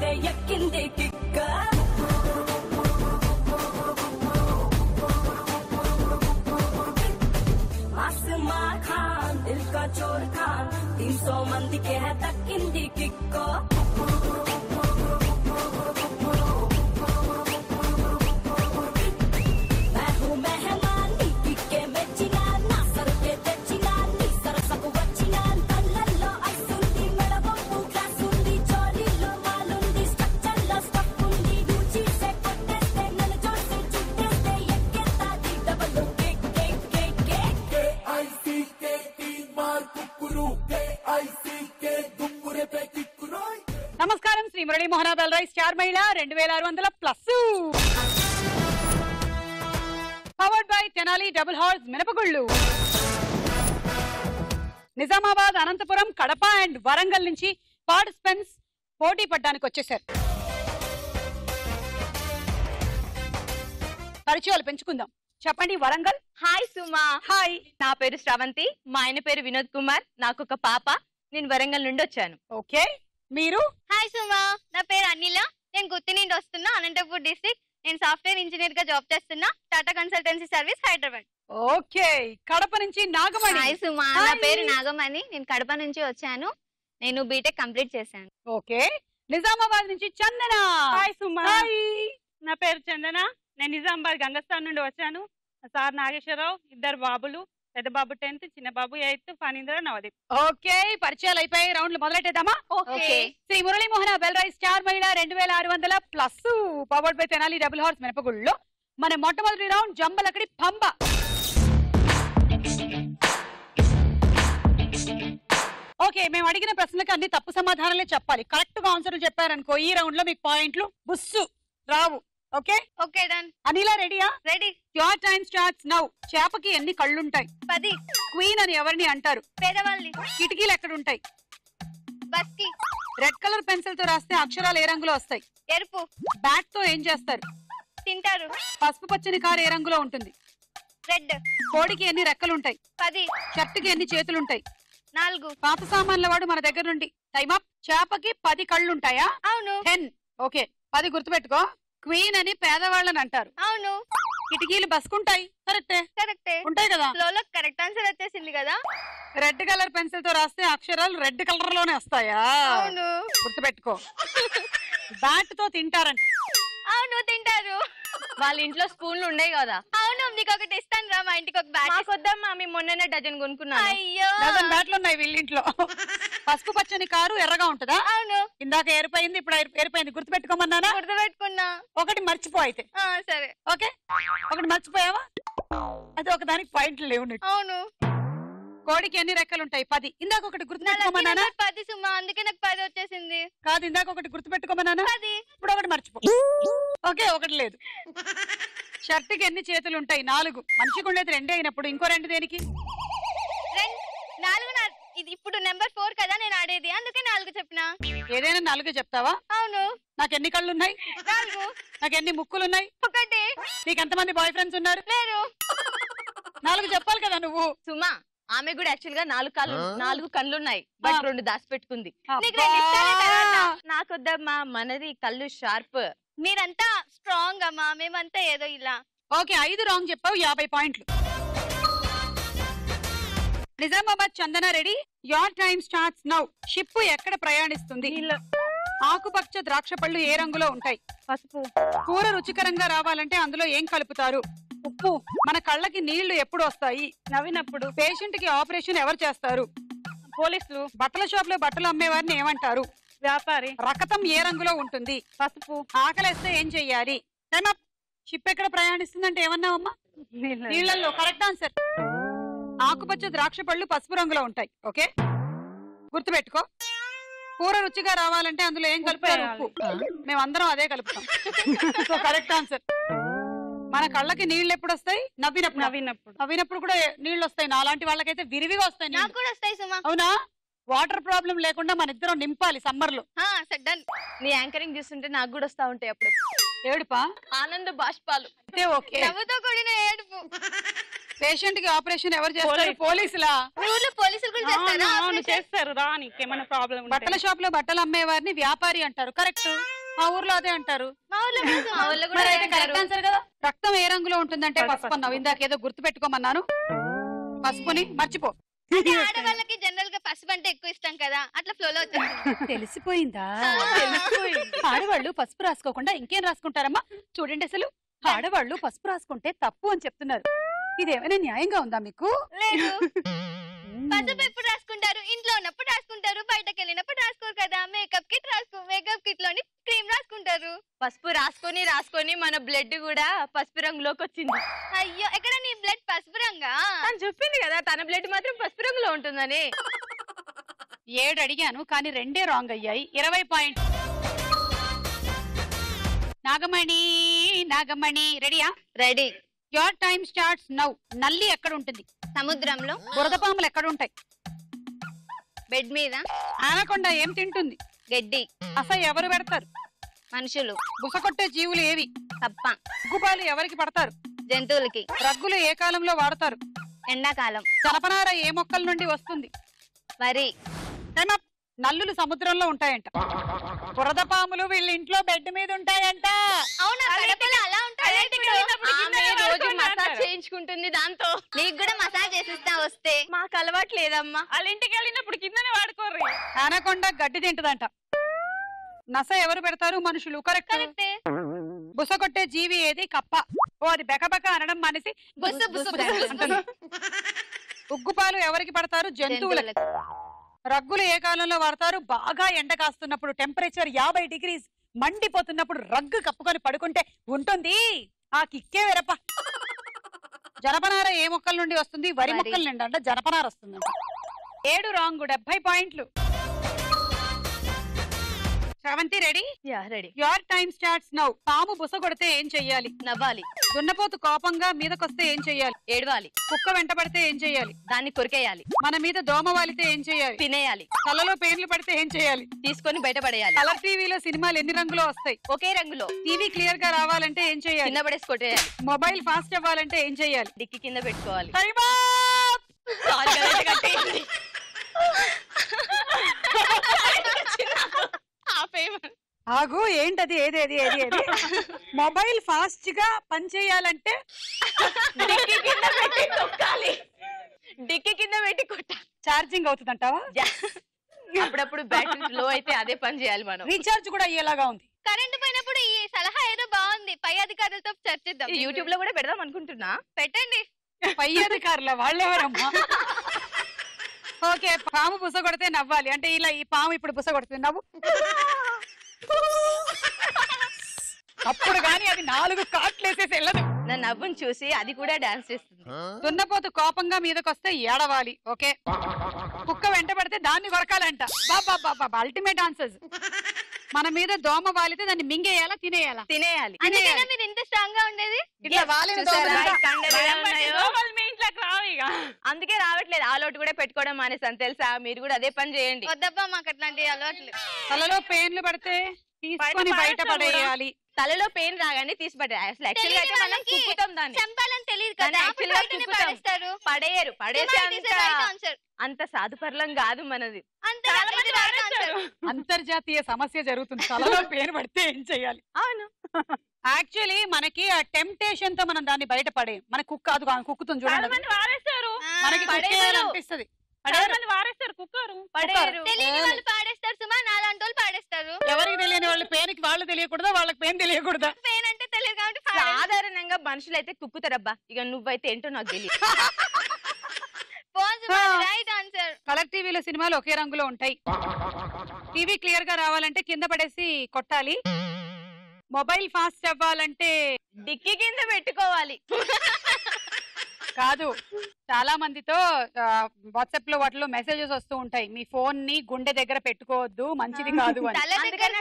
చూస్తే ఎక్కింది కిక్క आसमा खान दिल का चोर खान 300 मंदी के है दक्किंदी किक्को मैं हूँ मेहमान नी किक्के में चिना ना सर के ते चिना नी सर सब वचिना तल्लल्लो ऐसुंदी मेड़बम्बू क्लासुंदी चोरीलो मालुंदी स्ट्रक्चर्लो स्टफुंदी दूची से కొట్టేస్తే నన్ను చూసి చుట్టేస్తే ఎక్కేస్తాది double kick kick kick kick నమస్కారం Shri Murali Mohana Belroy star Mahila 2600 plus powered by Tenali double horse మినపగుళ్ళు నిజామాబాద్ అనంతపురం కడప అండ్ వరంగల్ నుంచి పార్టిసిపెంట్స్ పోటీ పడ్డానికి వచ్చేసారు. పరిచయాలు పెంచుకుందాం. చెప్పండి వరంగల్. హాయ్ సుమా. హాయ్. నా పేరు శ్రవంతి, మా ఆయన పేరు వినోద్ కుమార్, నాకు ఒక పాప. నేను వరంగల్ నుండి వచ్చాను. ఓకే. మీరు? హాయ్ సుమా, నా పేరు అనిల, నేను గుత్తి నుండి వస్తున్నా, అనంతపూర్ డిస్ట్రిక్ట్. నేను సాఫ్ట్వేర్ ఇంజనీర్ గా జాబ్ చేస్తున్నా, Tata consultancy service Hyderabad. Okay. Kadapa నుంచి నాగమణి. హాయ్ సుమా, నా పేరు నాగమణి, నేను కడప నుంచి వచ్చాను. నేను బీటెక్ కంప్లీట్ చేశాను. ఓకే. నిజామాబాద్ నుంచి చందన. హాయ్ సుమా. హాయ్. నా పేరు చందన, నేను నిజామాబాద్ గంగస్థాన్ నుండి వచ్చాను. సార్ నాగేశ్వరరావు, ఇద్దరు బాబులు, పెద్ద బాబు 10th, చిన్న బాబు 8th, ఫణీంద్ర నవదీప్. ఓకే. పరిచయాలు అయిపోయి రౌండ్లు మొదలెట్టేద్దామా? Okay. Shri Murali Mohana Belroy star Mahila 2600 plus powered by Tenali double horse మినపగుళ్ళలో మన మొట్టమొదటి రౌండ్ జంబలకడి పంబ. ఓకే. మేము అడిగిన ప్రశ్నలకు అన్ని తప్పు సమాధానాలే చెప్పాలి. కరెక్ట్ గా ఆన్సర్లు చెప్పారనుకో ఈ రౌండ్ లో మీకు పాయింట్లు బుస్సు రావు. ఓకే. Okay done. అనిలా రెడీయా? Ready. Your time starts now. చేపకి ఎన్ని కళ్ళుంటాయి? 10. క్వీన్ అని ఎవరిని అంటారు? పేదవాళ్ళని. కిటికీలు ఎక్కడుంటాయి? బస్ కి. రెడ్ కలర్ పెన్సిల్ తో రాస్తే అక్షరాలు ఏ రంగులో వస్తాయి? ఎరుపు. బ్యాట్ తో ఏం చేస్తారు? తింటారు. పసుపు పచ్చని కారు ఏ రంగులో ఉంటుంది? రెడ్. కోడికి ఎన్ని రెక్కలుంటాయి? 10. షర్టుకి ఎన్ని చేతులుంటాయి? 4. పాత సామాన్ల వాడు మన దగ్గర నుండి టైమ్ అప్. చేపకి 10 కళ్ళుంటాయా? అవును. 10. ఓకే. 10 గుర్తుపెట్టుకో. క్వీన్ అని పేదవాళ్ళని అంటారు. అవును. కిటికీలు బస్కుంటాయి. కరెక్టే. కరెక్టే. ఉంటాయి కదా. ఫ్లోలో కరెక్ట్ ఆన్సర్ వచ్చేసింది కదా. రెడ్ కలర్ పెన్సిల్ తో రాస్తే అక్షరాలు రెడ్ కలర్ లోనే వస్తాయా? అవును. గుర్తుపెట్టుకో. బ్యాట్ తో తింటారంట. అవును, తింటారు. వాళ్ళ ఇంట్లో స్పూన్లు ఉన్నాయి కదా. అవును, నీకు ఒకటి ఇస్తాను రా, మా ఇంటికి ఒక బ్యాట్. మాకొద్దమ్మా, మేము మొన్ననే డజన్ కొనుక్కున్నాను. అయ్యో. డజన్ బ్యాట్లు ఉన్నాయి వీళ్ళింట్లో. పసుపు పచ్చని కారు ఎర్రగా ఉంటదా? అవును. ఇందాక ఎరిపోయింది, ఇప్పుడు ఎరిపోయింది. గుర్తుపెట్టుకోమన్నానా? గుర్తుపెట్టుకున్నా. ఒకటి మర్చిపో అయితే. సరే. ఓకే. ఒకటి మర్చిపోయావా? అయితే ఒక దానికి పాయింట్లు లేవు నీకు. అవును. కోడికి ఎన్ని రెక్కలుంటాయి? 10. ఇందాక ఒకటి గుర్తుపెట్టుకోమన్నానా? 10 సుమా, అందుకే నాకు 10 వచ్చేసింది. కాదు, ఇందాక ఒకటి గుర్తుపెట్టుకోమన్నానా? 10. ఇప్పుడు ఒకటి మర్చిపో. ఓకే. ఒకటి లేదు. షర్టుకి ఎన్ని చేతులు ఉంటాయి? 4. మనిషికి ఉండేది 2 అయినప్పుడు ఇంకో 2 దేనికి? 4. ఇది ఇప్పుడు నెంబర్ 4 కదా నేను ఆడేది, అందుకే 4 చెప్పినా. ఏదైనా 4 చెప్తావా? అవును. నాకు ఎన్ని కళ్ళున్నాయి? 4. నాకు ఎన్ని ముక్కులున్నాయి? 1. నీకు ఎంతమంది బాయ్ ఫ్రెండ్స్ ఉన్నారు? లేరు. 4 చెప్పాలి కదా నువ్వు. సుమా, ఆమె కూడా యాక్చువల్ గా 4 కళ్ళున్నాయి, బట్ 2 దాచిపెట్టుకుంది. నీకు 2 ఇస్తానే కదా అన్నా. నాకొద్దమ్మా, మనది కళ్ళు షార్ప్. మీరంతా స్ట్రాంగ్ అమ్మా, మేమంతా ఏదో ఇలా. ఓకే. 5 రాంగ్ చెప్పావు. 50 పాయింట్లు. Nizamabad Chandana ready. Your time starts now. Ship ఎక్కడ ప్రయాణిస్తుంది? ఆకుపచ్చ ద్రాక్ష పళ్ళు ఏ రంగులో ఉంటాయి? పసుపు. కూర రుచికరంగా రావాలంటే అందులో ఏం కలుపుతారు? ఉప్పు. మన కళ్ళకి నీళ్లు ఎప్పుడు వస్తాయి? నవ్వినప్పుడు. పేషెంట్ కి ఆపరేషన్ ఎవరు చేస్తారు? పోలీసులు. బట్టల షాప్ లో బట్టలు అమ్మేవారిని ఏమంటారు? వ్యాపారి. రకతం ఏ రంగులో ఉంటుంది? పసుపు. ఆకలేస్తే ఏం చెయ్యాలి? Time up. షిప్ ఎక్కడ ప్రయాణిస్తుందంటే ఏమన్నావమ్మా? నీళ్ళల్లో. Correct answer. ఆకుపచ్చ ద్రాక్ష పళ్ళు పసుపు రంగులో ఉంటాయి. ఓకే. గుర్తుపెట్టుకో. కూర రుచిగా రావాలంటే అందులో ఏం కలుపుతారు? ఉప్పు. మేమందరం అదే కలుపుతాం. So correct answer. మన కళ్ళకి నీళ్లు ఎప్పుడు వస్తాయి? నవ్వినప్పుడు. నవ్వినప్పుడు కూడా నీళ్లు వస్తాయి. నాలాంటి వాళ్ళకైతే విరివిగా వస్తాయి. నాకు కూడా వస్తాయి సుమా. అవునా? వాటర్ ప్రాబ్లం లేకుండా మన ఇద్దరం నింపాలి సమ్మర్ లో. నీ యాంకరింగ్ చూస్తుంటే నాకు కూడా వస్తా ఉంటాయి అప్పుడు. ఏడుపా? ఆనంద బాష్పాలు. ఓకే. నవ్వుతో కూడిన ఏడుపు. పేషెంట్ కి ఆపరేషన్ ఎవరు చేస్తారు? పోలీసులా? మీ ఊర్లో పోలీసులు కూడా చేస్తారా అవును operation? చేస్తారు రా, నీకేమైనా ప్రాబ్లం బట్టల షాప్ లో బట్టలు అమ్మే వారిని వ్యాపారి అంటారు. కరెక్ట్, మా ఊర్లో అదే అంటారు. మా ఊర్లో కాదు, మా ఊర్లో కూడా మరి అదే అయితే అంటారు. కరెక్ట్ ఆన్సర్ కదా. రక్తం ఏ రంగులో ఉంటుందంటే పసుపు అన్నావు. ఇందాక ఏదో గుర్తు పెట్టుకోమన్నాను, పసుపుని మర్చిపో. అంటే ఆడవాళ్ళకి జనరల్ గా పసుపు అంటే ఎక్కువ ఇష్టం కదా, అట్లా ఫ్లోలో వచ్చేస్తుంది. తెలిసిపోయిందా? ఆడవాళ్ళు పసుపు రాసుకోకుండా ఇంకేం రాసుకుంటారమ్మా? చూడండి, అసలు ఆడవాళ్ళు పసుపు రాసుకుంటే తప్పు అని చెప్తున్నారు. ఇదేమైనా న్యాయంగా ఉందా మీకు? లేదు, పసుపు ఎప్పుడు రాసుకుంటారు? ఇంట్లో ఉన్నప్పుడు రాసుకుంటారు, బయటకు వెళ్ళినప్పుడు రాసుకోరు కదా. మేకప్ కిట్ మేకప్ కిట్ లోని క్రీమ్ రాసుకుంటారు. పసుపు రాసుకొని రాసుకొని మన బ్లడ్ కూడా పసుపు రంగులోకి వచ్చింది. అయ్యో, ఎక్కడ నీ బ్లడ్ పసుపు రంగా? తను చెప్పింది కదా తన బ్లడ్ మాత్రం పసుపు రంగులో ఉంటుందని. 7 అడిగాను కానీ 2 రాంగ్ అయ్యాయి. 20 పాయింట్. నాగమణి నాగమణి రెడీయా? Ready. Your time starts now. నల్లి ఎక్కడ ఉంటుంది? సముద్రంలో. బురద పాములు ఎక్కడ ఉంటాయి? బెడ్ మీద. ఆనకొండ ఏం తింటుంది? గడ్డి. అసలు ఎవరు పెడతారు? మనుషులు. బుసకొట్టే జీవులు ఏవి? తప్ప. ఉగ్గుపాలు ఎవరికి పడతారు? జంతువులకి. రగ్గులు ఏ కాలంలో వాడతారు? ఎండాకాలం. జనపనార ఏ మొక్కల నుండి వస్తుంది? వరి. Time up. నల్లులు సముద్రంలో ఉంటాయంట. బురద పాములు వీళ్ళ ఇంట్లో బెడ్ మీద ఉంటాయంట. అవునా? కడపలో అలా ఉంటాయి. ఆమె రోజు మసాజ్ చేయించుకుంటుంది దాంతో. నీకు కూడా మసాజ్ చేసిస్తా వస్తే. మాకు అలవాటు లేదమ్మా. వాళ్ళ ఇంటికి వెళ్ళినప్పుడు కిందనే వాడుకోర్రి. ఆనకొండ గడ్డి తింటదంట. నస ఎవరు పెడతారు? మనుషులు. కరెక్ట్. కరెక్టే. బుసకొట్టే జీవి ఏది? కప్ప. ఓ, అది బెకబెక అనడం మానేసి బుస్సు బుస్సు అంటుంది. ఉగ్గుపాలు ఎవరికి పడతారు? జంతువులకి. రగ్గులు ఏ కాలంలో వాడతారు? బాగా ఎండ కాస్తున్నప్పుడు, టెంపరేచర్ 50 డిగ్రీస్ మండిపోతున్నప్పుడు రగ్గు కప్పుకొని పడుకుంటే ఉంటుంది ఆ కిక్కే వెరప. జనపనార ఏ మొక్కల నుండి వస్తుంది? వరి మొక్కల నుండి అంట జనపనార వస్తుంది. 7 రాంగ్. 70 పాయింట్లు. Sravanthi ready? Yeah ready. Your time starts now. పాము బుస కొడితే ఏం చెయ్యాలి? నవ్వాలి. దున్నపోతు కోపంగా మీదకొస్తే ఏం చెయ్యాలి? ఏడవాలి. కుక్క వెంట పడితే ఏం చెయ్యాలి? దాన్ని కొరికేయాలి. మన మీద దోమ వాలితే ఏం చెయ్యాలి? తినేయాలి. కళ్ళలో పేర్లు పడితే ఏం చెయ్యాలి? తీసుకొని బయటపడేయాలి. కలర్ టీవీలో సినిమాలు ఎన్ని రంగులో వస్తాయి? ఒకే రంగులో. టీవీ క్లియర్ గా రావాలంటే ఏం చెయ్యాలి? కింద పడేసి కొట్టేయాలి. మొబైల్ ఫాస్ట్ అవ్వాలంటే ఏం చెయ్యాలి? డిక్కి కింద పెట్టుకోవాలి. Time up! కాలు గలట కట్టేయండి. ఆగు, ఏంటది? ఏది ఏది ఏది ఏది? మొబైల్ ఫాస్ట్ గా పని చేయాలంటే డిక్కి కింద పెట్టి తొక్కాలి. డిక్కి కింద పెట్టి కొట్టాలి. ఛార్జింగ్ అవుతుందంటావా? అప్పుడప్పుడు బ్యాటరీ లో అయితే అదే పని చేయాలి మనం. రీఛార్జ్ కూడా అయ్యేలాగా ఉంది. కరెంట్ పోయినప్పుడు ఈ సలహా ఏదో బాగుంది, పై అధికారులతో చర్చిద్దాం. యూట్యూబ్ లో కూడా పెడదాం అనుకుంటున్నా. పెట్టండి. పై అధికారుల వాళ్ళెవరమ్మా? ఓకే, పాము బుస కొడితే నవ్వాలి అంటే ఇలా ఈ పాము ఇప్పుడు బుస కొడుతుంది, నవ్వు. అప్పుడు గాని అది 4 కాట్లేసేసి వెళ్ళదు. నా నవ్వుని చూసి అది కూడా డాన్స్ చేస్తుంది. దున్నపోతు కోపంగా మీదకొస్తే ఏడవాలి. ఓకే. కుక్క వెంట పడితే దాన్ని కొరకాలంట. బాబా అల్టిమేట్ ఆన్సర్స్. మన మీద దోమ వాలితే దాన్ని మింగేయాలా తినేయాలా? తినేయాలి. అందుకేనా మీరు ఇంత స్ట్రాంగ్ గా ఉండేది? ఇట్లా వాలిన చూసారా? దోమలంట. కండలు ఎలా ఉన్నాయో? వాళ్ళు మీ ఇంట్లోకి రావు ఇక. అందుకే రావట్లేదు. ఆ లోటు కూడా పెట్టుకోవడం మానేసాను తెలుసా. మీరు కూడా అదే పని చేయండి. వద్దబ్బా, మాకు అట్లాంటి అలవాట్లు. తలలో పెయిన్లు పడితే తీసుకొని బయట పడేయాలి. తలలో పెయిన్ రాగానే తీసి పడేయాలి. అసలు యాక్చువల్ గా అయితే మనం కుక్కుతాం దాన్ని. చంపాలని తెలియదు దాన్ని కదా, యాక్చువల్ గా బయటనే కుక్కుతాం. పడేస్తారు. పడేయరు. పడేసే ఆన్సర్. అంత సాధుపర్లం కాదు మనది. అంతే, ఇది right answer. అంతర్జాతీయ సమస్య జరుగుతుంది. తలలో పెయిన్ పడితే ఏం చెయ్యాలి? అవును. యాక్చువల్లీ మనకి ఆ టెంప్టేషన్ తో మనం దాన్ని బయట పడే, మన కుక్క అది కుక్కుతుంది చాలా చూడండి. మంది వారేస్తారు. మనకి కుక్కేయాలనిపిస్తది. చాలా మంది వారేస్తారు కుక్కరు. పడేయరు. తెలియని వాళ్ళు పాడేస్తారు సుమా, నాలాంటి వాళ్ళు పాడేస్తారు. ఎవరికి తెలియని వాళ్ళ పేరుకి వాళ్ళు తెలియకూడదా, వాళ్ళకి పెయిన్ తెలియకూడదా? పెయిన్ అంటే తెలియదు కాబట్టి సాధారణంగా మనుషులు అయితే కుక్కుతారబ్బా. ఇక నువ్వైతే ఏంటో నాకు తెలియదు. Right answer. కలర్ టీవీలో సినిమాలు ఒకే రంగులో ఉంటాయి. టీవీ క్లియర్ గా రావాలంటే కింద పడేసి కొట్టాలి. మొబైల్ ఫాస్ట్ అవ్వాలంటే డిక్కి కింద పెట్టుకోవాలి. కాదు. చాలా మందితో వాట్సాప్ లో వాటిలో మెసేజెస్ వస్తూ ఉంటాయి, మీ ఫోన్ ని గుండె దగ్గర పెట్టుకోవద్దు, మంచిది కాదు అని. తల దగ్గర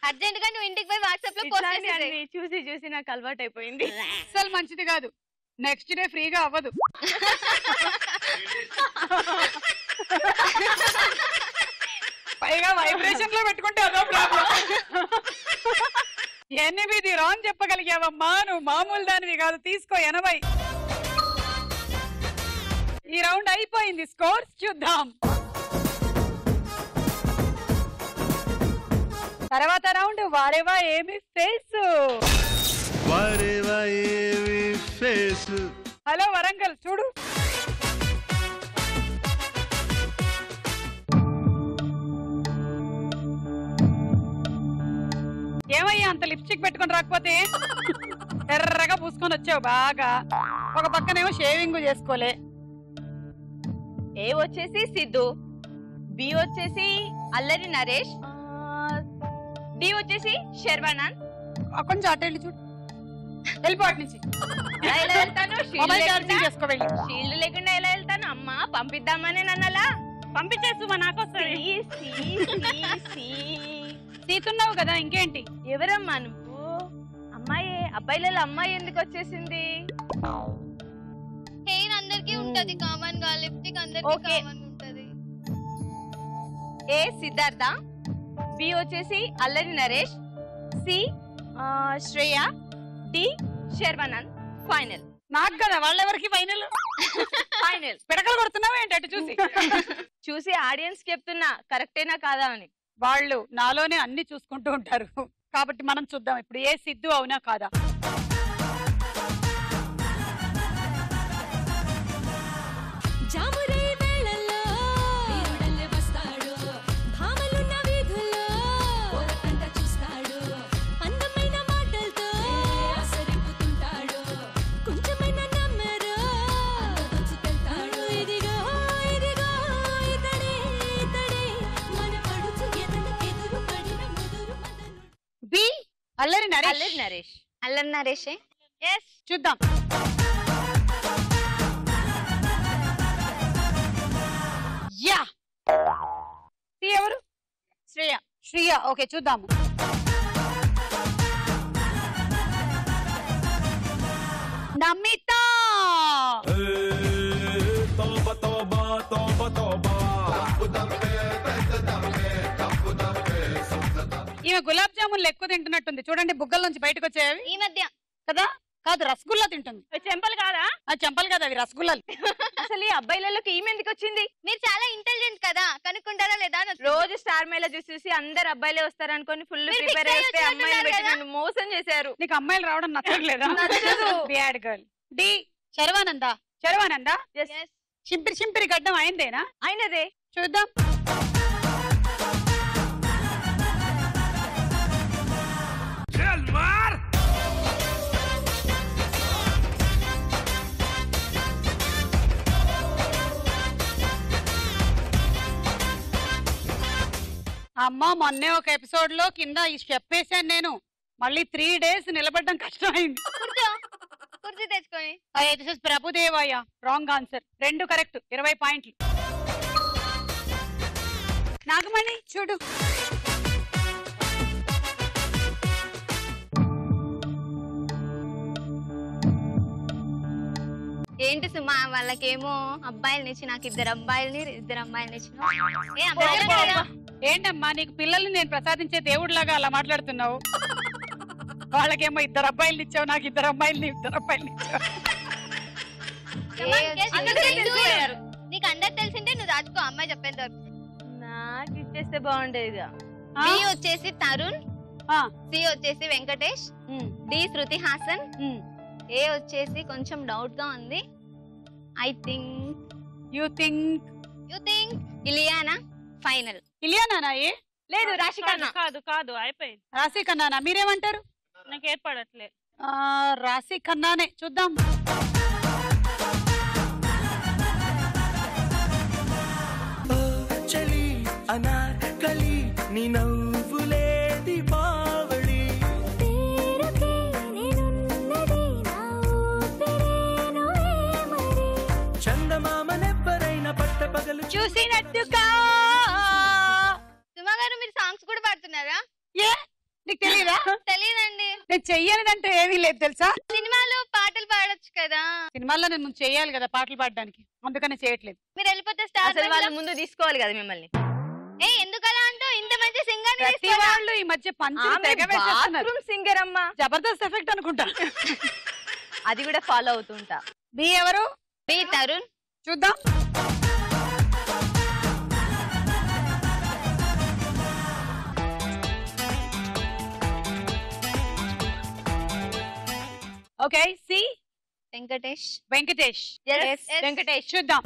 అర్జెంట్ గా నువ్వు ఇంటికి పోయి వాట్సాప్ లో పోస్ట్ చేసేది. చూసి చూసి నాకు అలవాటు అయిపోయింది. అసలు మంచిది కాదు. నెక్స్ట్ డే ఫ్రీగా అవ్వదు. పైగా వైబ్రేషన్ లో పెట్టుకుంటే అదో ప్రాబ్లం. 8 రాంగ్ చెప్పగలిగావమ్మా, నువ్వు మామూలు దానివి కాదు. తీసుకో 80. ఈ రౌండ్ అయిపోయింది. స్కోర్స్ చూద్దాం. తర్వాత రౌండ్ వారేవా ఏమి ఫేస్. హలో వరంగల్ చూడు. ఏమయ్యా అంత లిప్స్టిక్ పెట్టుకొని రాకపోతే? ఎర్రగా పూసుకొని వచ్చావు బాగా. ఒక పక్కనేమో షేవింగ్ చేసుకోలే. ఏ వచ్చేసి సిద్ధు, బి వచ్చేసి అల్లరి నరేష్, డి వచ్చేసి శర్వానంద్. కొంచెం అటు వెళ్ళి చూడు. వెళ్ళిపోటు నుంచి. ఎలా వెళ్తాను? మొబైల్ ఛార్జింగ్ చేసుకో వెళ్ళి. షీల్డ్ లేకుండా ఎలా వెళ్తాను? అమ్మా పంపిద్దామని నన్నలా పంపించేసు నాకు వస్తుంది. తీస్తున్నావు కదా ఇంకేంటి. ఎవరమ్మా నువ్వు? అమ్మాయి. అబ్బాయిలలో అమ్మాయి ఎందుకు వచ్చేసింది? హెయిర్ అందరికి ఉంటది కామన్ గా, లిప్స్టిక్ అందరికి Okay. కామన్ ఉంటది. ఏ సిద్ధార్థ, బి వచ్చేసి Allari Naresh, C Shreya, D Sharwanand. Final. నాకు కదా వాళ్ళెవరికి ఫైనల్. ఫైనల్. పిడకలు కొడుతున్నావా ఏంటి అటు చూసి? చూసి ఆడియన్స్ చెప్తున్నా కరెక్టేనా కాదా అని. వాళ్ళు నాలోనే అన్ని చూసుకుంటూ ఉంటారు కాబట్టి మనం చూద్దాం ఇప్పుడు ఏ సిద్ధు అవునా కాదా. జామురే వేళల్లో వీరుడల్లే వస్తాడు, భామలున్న వీధుల్లో ఓరకంట చూస్తాడు, అందమైన మాటలతో ఆసరిపుతుంటాడు, కొంచెమైన నమ్మరు దోచుకెళ్తాడు. ఇదిగో ఇదిగో ఇతడే ఇతడే మన పడుచు ఎదురు పడిన ముదురు మదనుడు. బి అల్లరి నరేష్. అల్లరి నరేష్. అల్లరి నరేషే. ఎస్. చూద్దాం. యా సి ఎవరు? శ్రేయ. శ్రీయ. ఓకే చూద్దాము. నమిత. ఈమె గులాబ్ జామున్లు ఎక్కువ తింటున్నట్టుంది చూడండి, బుగ్గల నుంచి బయటకు వచ్చేవి ఈ మధ్య కదా. కాదు రసగుల్లా తింటుంది. చెంపలు కాదా? ఆ చెంపలు కదా అవి రసగుల్లాలు. అసలు ఈ అబ్బాయిలలోకి ఈమె ఎందుకు వచ్చింది? మీరు చాలా ఇంటెలిజెంట్ కదా, కనుక్కుంటారా లేదా అని వచ్చింది. రోజు స్టార్ మేళ చూసి అందరు అబ్బాయిలే వస్తారనుకొని ఫుల్ మీరు ప్రిపేర్ fix అయ్యి అయితే అమ్మాయిలు వచ్చినట్టున్నారు పెట్టి కదా? నన్ను మోసం చేశారు. నీకు అమ్మాయిలు రావడం నచ్చట్లేదా? నచ్చదు. Bad girl. D Sharwananda. Sharwananda Yes. Yes. చింపిరి చింపిరి గడ్డం అయిందేనా? అయినదే. చూద్దాం. అమ్మ మొన్నే ఒక ఎపిసోడ్ లో కింద ఈ స్టెప్ వేసాను నేను. మళ్ళీ 3 days నిలబడడం కష్టమైంది. కుర్చీ తెచ్చుకొని. This is Prabhudevayya. Wrong answer. 2 correct. 20 పాయింట్లు. నాగమణి చూడు. ఏంటి సుమా వాళ్ళకేమో అబ్బాయిలు నిచ్చి, నాకు 2 అబ్బాయిలని 2 అమ్మాయిలు నిచ్చిన. ఏ అమ్మాయిలు కదా? ఏంటమ్మా నీకు పిల్లల్ని నేను ప్రసాదించే దేవుడిలాగా అలా మాట్లాడుతున్నావు? వాళ్ళకేమో 2 అబ్బాయిలు ఇచ్చావు, నాకు 2 అమ్మాయిలు 2 అబ్బాయిలు ఇచ్చావు. నీకు అందరు తెలిసింటే నువ్వు దాచుకో, అమ్మాయి చెప్పేంత వరకు. నాకు ఇచ్చేస్తే బాగుండేదిగా. బి వచ్చేసి తరుణ్, ఆ, సి వచ్చేసి వెంకటేష్, డి శృతి హాసన్, ఏ వచ్చేసి కొంచెం డౌట్ గా ఉంది. I think you think Ileana. Final. Ileana? A లేదు రాశికన్నా. కాదు కాదు అయిపోయింది. రాశి ఖన్నానా? మీరేమంటారు? నాకు ఏర్పడట్లే. రాశి ఖన్నానే. చూద్దాం. చలి అనార్కలి నీ నవ్వులే దీపావళి చందమామనెవ్వరైనా పట్టపగలు చూసినట్టుగా. సుమా గారు మీరు సాంగ్స్ కూడా పాడుతున్నారా? ఏ నీకు తెలీదా? తెలియదండి. నేను చెయ్యనిదంటే ఏమీ లేదు తెలుసా? సినిమాలో పాటలు పాడొచ్చు కదా. సినిమాల్లో నేను చెయ్యాలి కదా పాటలు పాడడానికి, అందుకనే చేయట్లేదు. మీరు వెళ్ళిపోతే స్టార్ అసలు వాళ్ళ ముందు తీసుకోవాలి కదా మిమ్మల్ని. ఏ ఎందుకలా అంటావు? ఇంత మంచి సింగర్ ప్రతి వాళ్ళు ఈ మధ్య పంచులు తెగ వేసేస్తున్నారు. బాత్రూమ్ సింగర్ అమ్మా. జబర్దస్త్ ఎఫెక్ట్ అనుకుంటా. అది కూడా ఫాలో అవుతుంటా. బి ఎవరు? బి తరుణ్. చూద్దాం. Okay. C Venkatesh. Venkatesh. Yes, Venkatesh. చూద్దాం.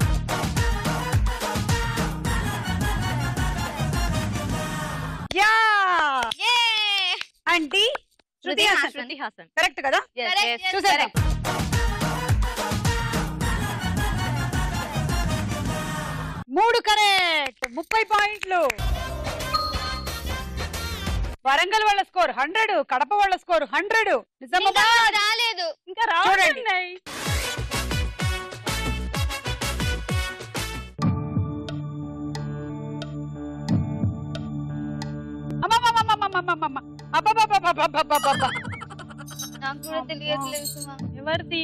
యా యే and D Shruti Haasan. Shruti Haasan. Correct కదా? Correct, yes, చూసారా? మూడు కరెక్ట్. 30 పాయింట్లు. వరంగల్ వాళ్ళ స్కోర్ 100, కడప వాళ్ళ స్కోర్ 100. నిజామాబాద్ రాలేదు. ఇంకా చూడండి. రావుతున్నాయి. అమ్మమ్మమ్మమ్మమ్మమ్మమ్మమ్మ. అబ్బబ్బబ్బబ్బబ్బబ్బబ్బబ్బ. నాకు కూడా తెలియట్లేదు సుమా. ఎవరిది?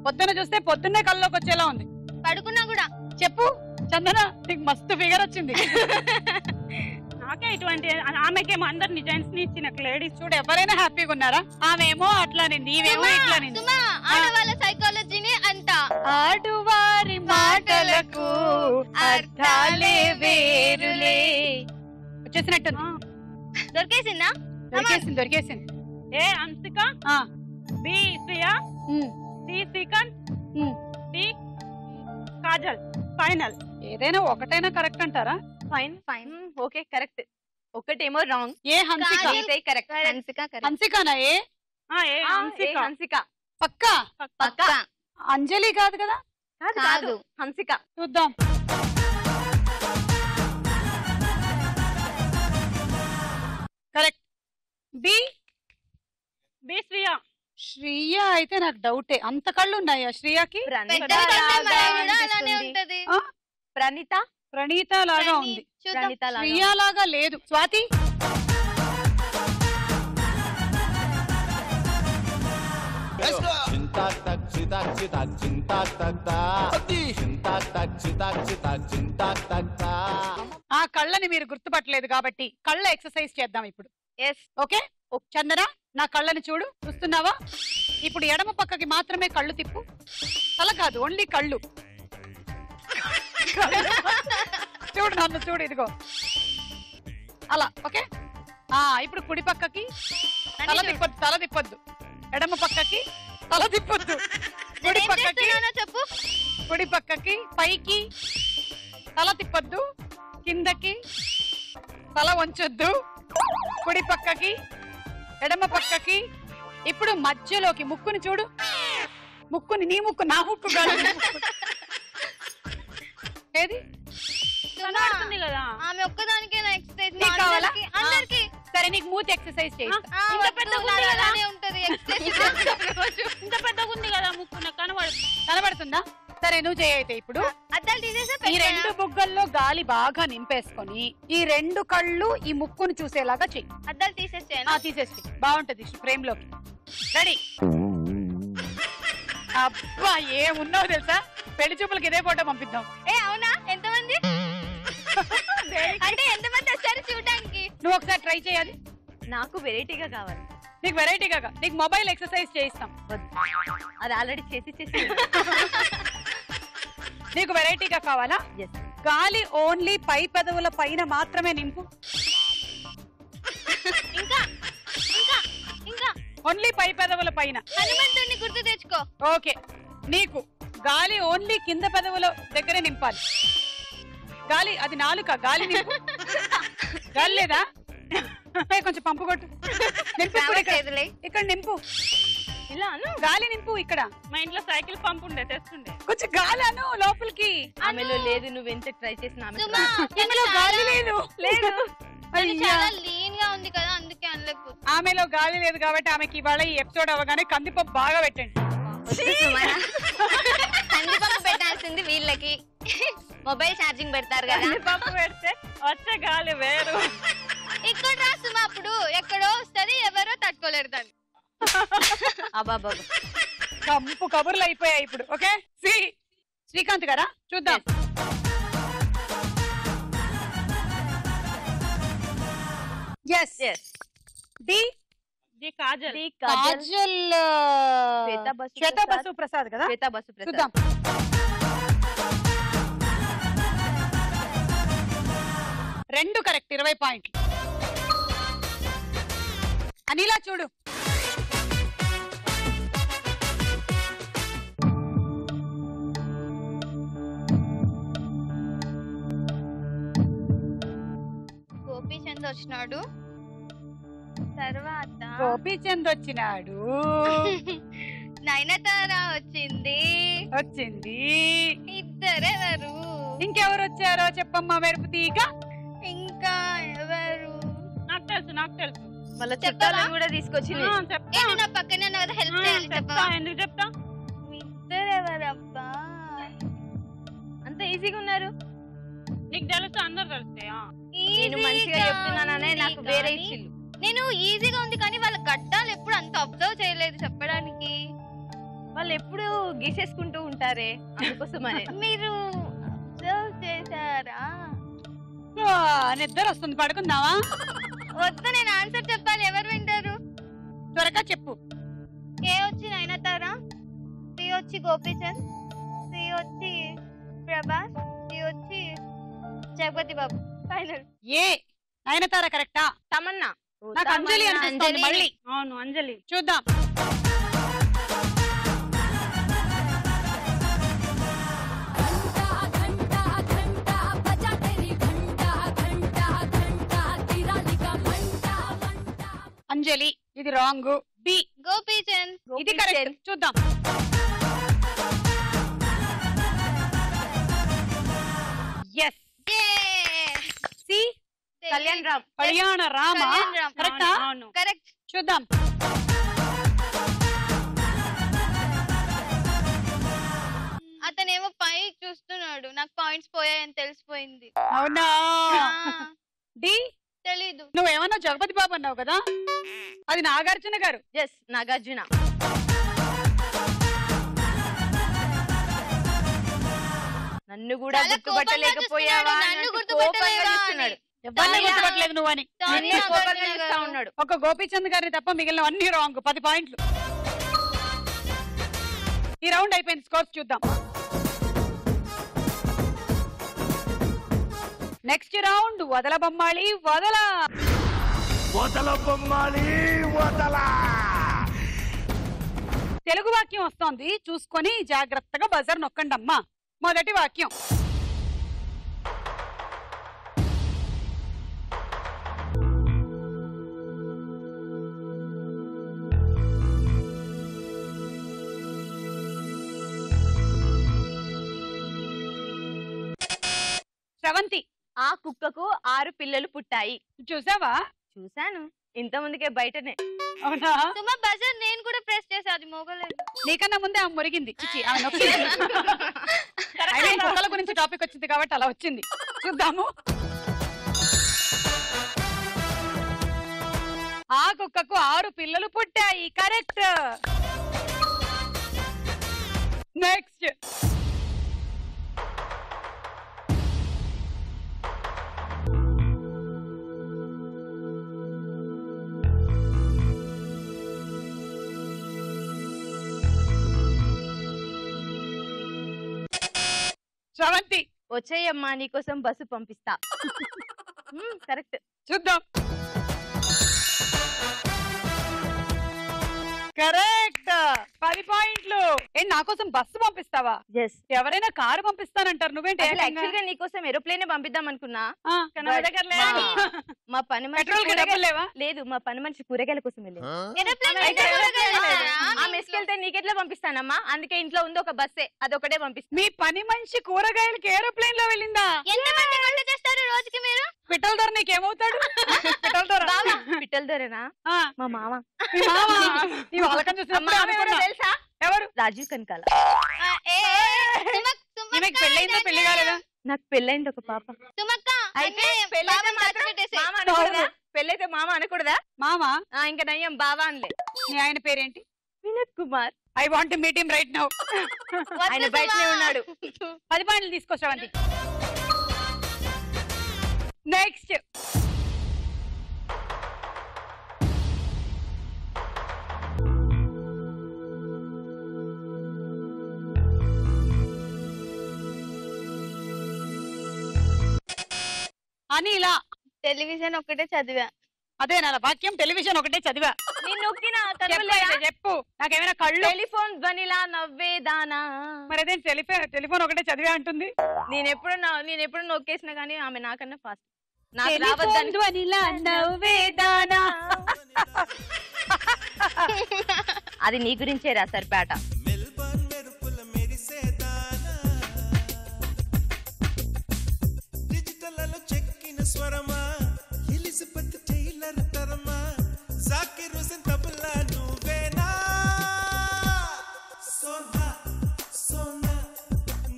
పొద్దున చూస్తే పొద్దున్నే కల్లోకి వచ్చేలా ఉంది. పడుకున్నా కూడా. చెప్పు చందన, నీకు మస్తు ఫిగర్ వచ్చింది. నాకే ఇటువంటి ఆమెకేమో అందరు డిజైన్స్ ని ఇచ్చిన లేడీస్ చూడు, ఎవరైనా హ్యాపీగా ఉన్నారా? ఆమెమో అట్లానే, నీవేమో ఇట్లానే. సుమా ఆడవాళ్ళ సైకాలజీని అంతా. ఆడువారి మాటలకు అర్థాలే వేరులే. వచ్చేసినట్టుంది. దొరికేసిందా? దొరికేసింది. A Anshika, ah, B Shriya, um, C Srikanth, um. D Kajal. Final. ఏదైనా ఒకటైనా కరెక్ట్ అంటారా? Fine fine. Okay correct. ఒకటేమో wrong. A Hansika? Kajal. Correct. Hansika correct. హన్సికనా? A A Anshika. హన్సిక. పక్కా? పక్కా. అంజలి కాదు కదా? కాదు హన్సిక. చూద్దాం. Correct. B B Shriya. Shriya అయితే నాకు డౌటే. అంత కళ్ళు ఉన్నాయా శ్రీయకి? పెద్ద కూడా అలానే ఉంటది. ఆ? ప్రణీత. ప్రణీత లాగా ఉంది. చూద్దాం. ప్రణీత లాగా. శ్రీయ లాగా లేదు. స్వాతి. ఆ కళ్ళని మీరు గుర్తుపట్టలేదు కాబట్టి కళ్ళ ఎక్సర్సైజ్ చేద్దాం ఇప్పుడు. ఎస్. ఓకే. చందన, నా కళ్ళని చూడు. చూస్తున్నావా? ఇప్పుడు ఎడమ పక్కకి మాత్రమే కళ్ళు తిప్పు. తల కాదు, ఓన్లీ కళ్ళు. చూడు, నన్ను చూడు. ఇదిగో అలా. ఓకే. ఇప్పుడు కుడి పక్కకి తల తిప్పొద్దు. ఎడమ పక్కకి తల తిప్పొద్దు. కుడి ఏం పక్కకి, చేస్తున్నానో చెప్పు. కుడి పక్కకి, పైకి తల తిప్పొద్దు. కిందకి తల వంచొద్దు. కుడి పక్కకి, ఎడమ పక్కకి. ఇప్పుడు మధ్యలోకి ముక్కుని చూడు. ముక్కుని, నీ ముక్కు, నా ముక్కు కాదు. ఏది? కనబడుతుంది కదా. ఆమె ఒక్కదానికే నా ఎక్సర్సైజ్. నీకు కావాలా? అందరికి సరే, నీకు మూతి ఎక్సర్సైజ్ చేయిస్తా. ఇంత పెద్దగా ఉంది కదా. అలానే ఉంటది ఎక్సర్సైజ్. ఇంత పెద్దగా ఉంది కదా ముక్కు, నాకు కనబడుతుందా? సరే, నువ్వు చేయైతే ఇప్పుడు అద్దాలు తీసేసా ఈ రెండు బుగ్గల్లో గాలి బాగా నింపేసుకొని ఈ రెండు కళ్ళు ఈ ముక్కును చూసేలాగా చెయ్యి. అద్దాలు తీసేసాను. తీసేసి బాగుంటది ఫ్రేమ్ లోకి. రెడీ? అబ్బా, ఏమున్నావు తెలుసా? పెళ్లి చూపులకి ఇదే ఫోటో పంపిద్దాం. ఏ అవునా? ఎంతమంది? అంటే ఎంతమంది వచ్చారు చూడడానికి? నువ్వు ఒకసారి ట్రై చేయాలి. నాకు వెరైటీగా కావాలి. నీకు వెరైటీగా, నీకు మొబైల్ ఎక్సర్సైజ్ చేయిస్తాం. అది ఆల్రెడీ చేసి నీకు వెరైటీగా కావాలా? గాలి ఓన్లీ పై పెదవుల పైన మాత్రమే నింపు. ఇంకా ఇంకా ఇంకా ఓన్లీ పై పెదవుల పైన. హనుమంతుడిని గుర్తు తెచ్చుకో. ఓకే. నీకు గాలి ఓన్లీ కింద పెదవుల దగ్గరే నింపాలి. గాలి, అది నాలుక. గాలి నింపు. గాలి లేదా? కొంచెం పంపు కొట్టు. నింపు. ఇక్కడ నింపు. ఇలా గాలి నింపు. ఇక్కడ మా ఇంట్లో సైకిల్ పంపు ఉండే, తెస్తుండే. కొంచెం గాలి అను లోపలికి. ఆమెలో లేదు. నువ్వెంత ట్రై చేసినా ఆమె సుమా, ఇందులో గాలి లేదు. లేదు. తను అయ్యా. చాలా లీన్ గా ఉంది కదా, అందుకే అనలేకపోతుంది. ఆమెలో గాలి లేదు కాబట్టి ఆమెకి ఇవాళ ఈ ఎపిసోడ్ అవగానే కందిపప్పు బాగా పెట్టండి. కందిపప్పు పెట్టాల్సింది వీళ్ళకి. మొబైల్ ఛార్జింగ్ పెడతారు కదా. పప్పు పెడితే వచ్చే గాలి వేరు. ఇక్కడ రా సుమా, అప్పుడు ఎక్కడో వస్తది, ఎవరో తట్టుకోలేరు దాన్ని. అబాబా. కంపు కబుర్లు అయిపోయాయి ఇప్పుడు. ఓకే. శ్రీకాంత్ గారా? చూద్దాం. Yes D the Kajal. The Kajal. Kajal Shweta Basu Prasad కదా. శ్వేతా బసు ప్రసాద్. చూద్దాం. రెండు కరెక్ట్, 20 పాయింట్లు. అనిలా చూడు. గోపీచంద్ వచ్చినాడు. తర్వాత గోపీచంద్ వచ్చినాడు. నయనతార వచ్చింది. ఇద్దరెవరు? ఇంకెవరు వచ్చారో చెప్పమ్మా మెరుపు తీగ. ఇంకా ఎవరు? నాకు తెలుసు. మళ్ళీ చుట్టాలను కూడా తీసుకొచ్చింది. చెప్తా. ఏంటి నా పక్కనే ఉన్నా కదా, హెల్ప్ చేయాలి. చెప్తా. చెప్పవా? ఎందుకు చెప్తా? ఇద్దరెవరబ్బా? అంత ఈజీగా ఉన్నారు. నీకు తెలుసు, అందరు తెలుస్తాయా? నేను మంచిగా చెప్తున్నాననే నాకు వేరే ఇచ్చిల్లు. నేను ఈజీగా ఉంది కానీ వాళ్ళ గడ్డాలు ఎప్పుడు అంత అబ్జర్వ్ చేయలేదు చెప్పడానికి. వాళ్ళు ఎప్పుడు గీసేసుకుంటూ ఉంటారే, అందుకోసమనే. మీరు అబ్జర్వ్ చేశారా? నిద్ర వస్తుంది, పడుకుందావా? వద్దు, నేను ఆన్సర్ చెప్పాలి. ఎవరు వింటారు? త్వరగా చెప్పు. ఏ వచ్చి నయనతార, సి వచ్చి గోపీచంద్, సి వచ్చి ప్రభాస్, సి వచ్చి జగపతి బాబు. ఫైనల్ ఏ నయనతార కరెక్టా? తమన్నా. నాకు అంజలి అనిపిస్తుంది మళ్ళీ. అవును, అంజలి. చూద్దాం. అంజలి ఇది రాంగ్. బి గోపీచంద్. ఇది కరెక్ట్. చూద్దాం. ఎస్. సి కళ్యాణ్ రామ్. కళ్యాణ రామ కరెక్టా? అవును. కరెక్ట్. చూద్దాం. అతనేమో పై చూస్తున్నాడు. నాకు పాయింట్స్ పోయాయని తెలిసిపోయింది. అవునా? డి తెలీదు. నువ్వేమన్నా జగపతి బాబు అన్నావు కదా, అది నాగార్జున గారు. ఎస్ నాగార్జున. నన్ను కూడా చాలా గుర్తుపట్టలేకపోయావా? కోపంగా అన్నట్టు గుర్తుపట్టలేదా కోపంగా అని. చూస్తున్నాడు. ఎవరిని తానే గుర్తుపట్టలేదు నువ్వని. తానే నిన్నే కోపంగా నాగార్జున చూస్తా గారు. ఉన్నాడు. ఒక గోపీచంద్ గారిని తప్ప మిగిలిన అన్ని రాంగ్. 10 పాయింట్లు. ఈ రౌండ్ అయిపోయింది. స్కోర్స్ చూద్దాం. నెక్స్ట్ రౌండ్ వదల బొమ్మాళి వదల. వదల బొమ్మాలి వదల. తెలుగు వాక్యం వస్తోంది, చూసుకొని జాగ్రత్తగా బజర్ నొక్కండి అమ్మా. మొదటి వాక్యం. శ్రవంతి. ఆ కుక్కకు 6 పిల్లలు పుట్టాయి. చూసావా? చూశాను, ఇంత ముందుకే బయటనే. అవునా? సుమా బజర్ నేను కూడా ప్రెస్ చేసా, అది మోగలేదు. నీకన్నా ముందే ఆమె మురిగింది. చిచి, ఆమె నొక్కింది. అయినా ఈ కుక్కల గురించి టాపిక్ వచ్చింది కాబట్టి అలా వచ్చింది. చూద్దాము. ఆ కుక్కకు 6 పిల్లలు పుట్టాయి. కరెక్ట్. నెక్స్ట్. శ్రవంతి. వచ్చేయమ్మా, నీకోసం బస్సు పంపిస్తా. కరెక్ట్. చూద్దాం. కరెక్ట్. 10 పాయింట్లు. ఏంటి, నా కోసం బస్సు పంపిస్తావా? ఎస్. ఎవరైనా కారు పంపిస్తానంటారు, నువ్వేంటి ఏకంగా? యాక్చువల్ గా నీకోసం ఏరోప్లేనే పంపిద్దాం అనుకున్నా. ఆ, కానీ నా దగ్గర లేదు. మా పని మనిషి పెట్రోల్ కి డబ్బులు లేవా? లేదు, మా పని మనిషి కూరగాయల కోసం వెళ్ళేది. ఏరోప్లేన్ అయితే అయితే కూడా ఏరోప్లేన్ కదా. ఆ మెస్కెళ్తే నీకెట్లా పంపిస్తానమ్మా? అందుకే ఇంట్లో ఉంది ఒక బస్సే, అదొకటే పంపిస్తా. మీ పని మనిషి కూరగాయలకి ఏరోప్లేన్ లో వెళ్ళిందా? ఎంతమంది వంట చేస్తారు రోజుకి మీరు? పిట్టల ధర నీకేమవుతాడు? పిట్టల ధర. బావా, పిట్టల దొరేనా? ఆ, మా మామ. మీ మామ. నీ వాళ్ళకం చూసినప్పుడు మామ ఎవరో అనుకున్నా. తెలుసా? ఎవరు? రాజీవ్ కనకాల. ఈమెకి పెళ్ళయిందా పెళ్లి కాలేదా? నాకు పెళ్ళైంది ఒక పాప. సుమక్క అయితే అన్నీ పెళ్ళైతే బాబాని మాత్రం దాచిపెట్టేసేయ్. మామ అనకూడదా? పెళ్ళైతే మామ అనకూడదా? మామ. ఇంకా నయ్యం బావా అనలే. నీ ఆయన పేరేంటి? Vinod Kumar. I want to meet him right now. ఆయన బయటనే ఉన్నాడు. 10 పాయింట్లు తీసుకో శ్రవంతి. నెక్స్ట్. అనిల. టెలివిజన్ ఒకటే చదివా. అదే నా వాక్యం, టెలివిజన్ ఒకటే చదివా. నేను నొక్కిన చెప్పు, నాకేమైనా కళ్ళు? టెలిఫోన్ ధ్వనిలా నవ్వేదానా. మరి అదే టెలిఫోన్ ఒకటే చదివా అంటుంది. నేను ఎప్పుడు నొక్కేసిన కానీ ఆమె నాకన్నా ఫాస్ట్. నాకు రావద్దని ధ్వనిలా నవ్వేదానా. అది నీ గురించే రాశారు పేట. చెక్కిన స్వరమా ఎలిజబెత్ టైలర్ తరమా జాకిర్ హుసేన్ తబలా నువ్వేనా సోనా సోనా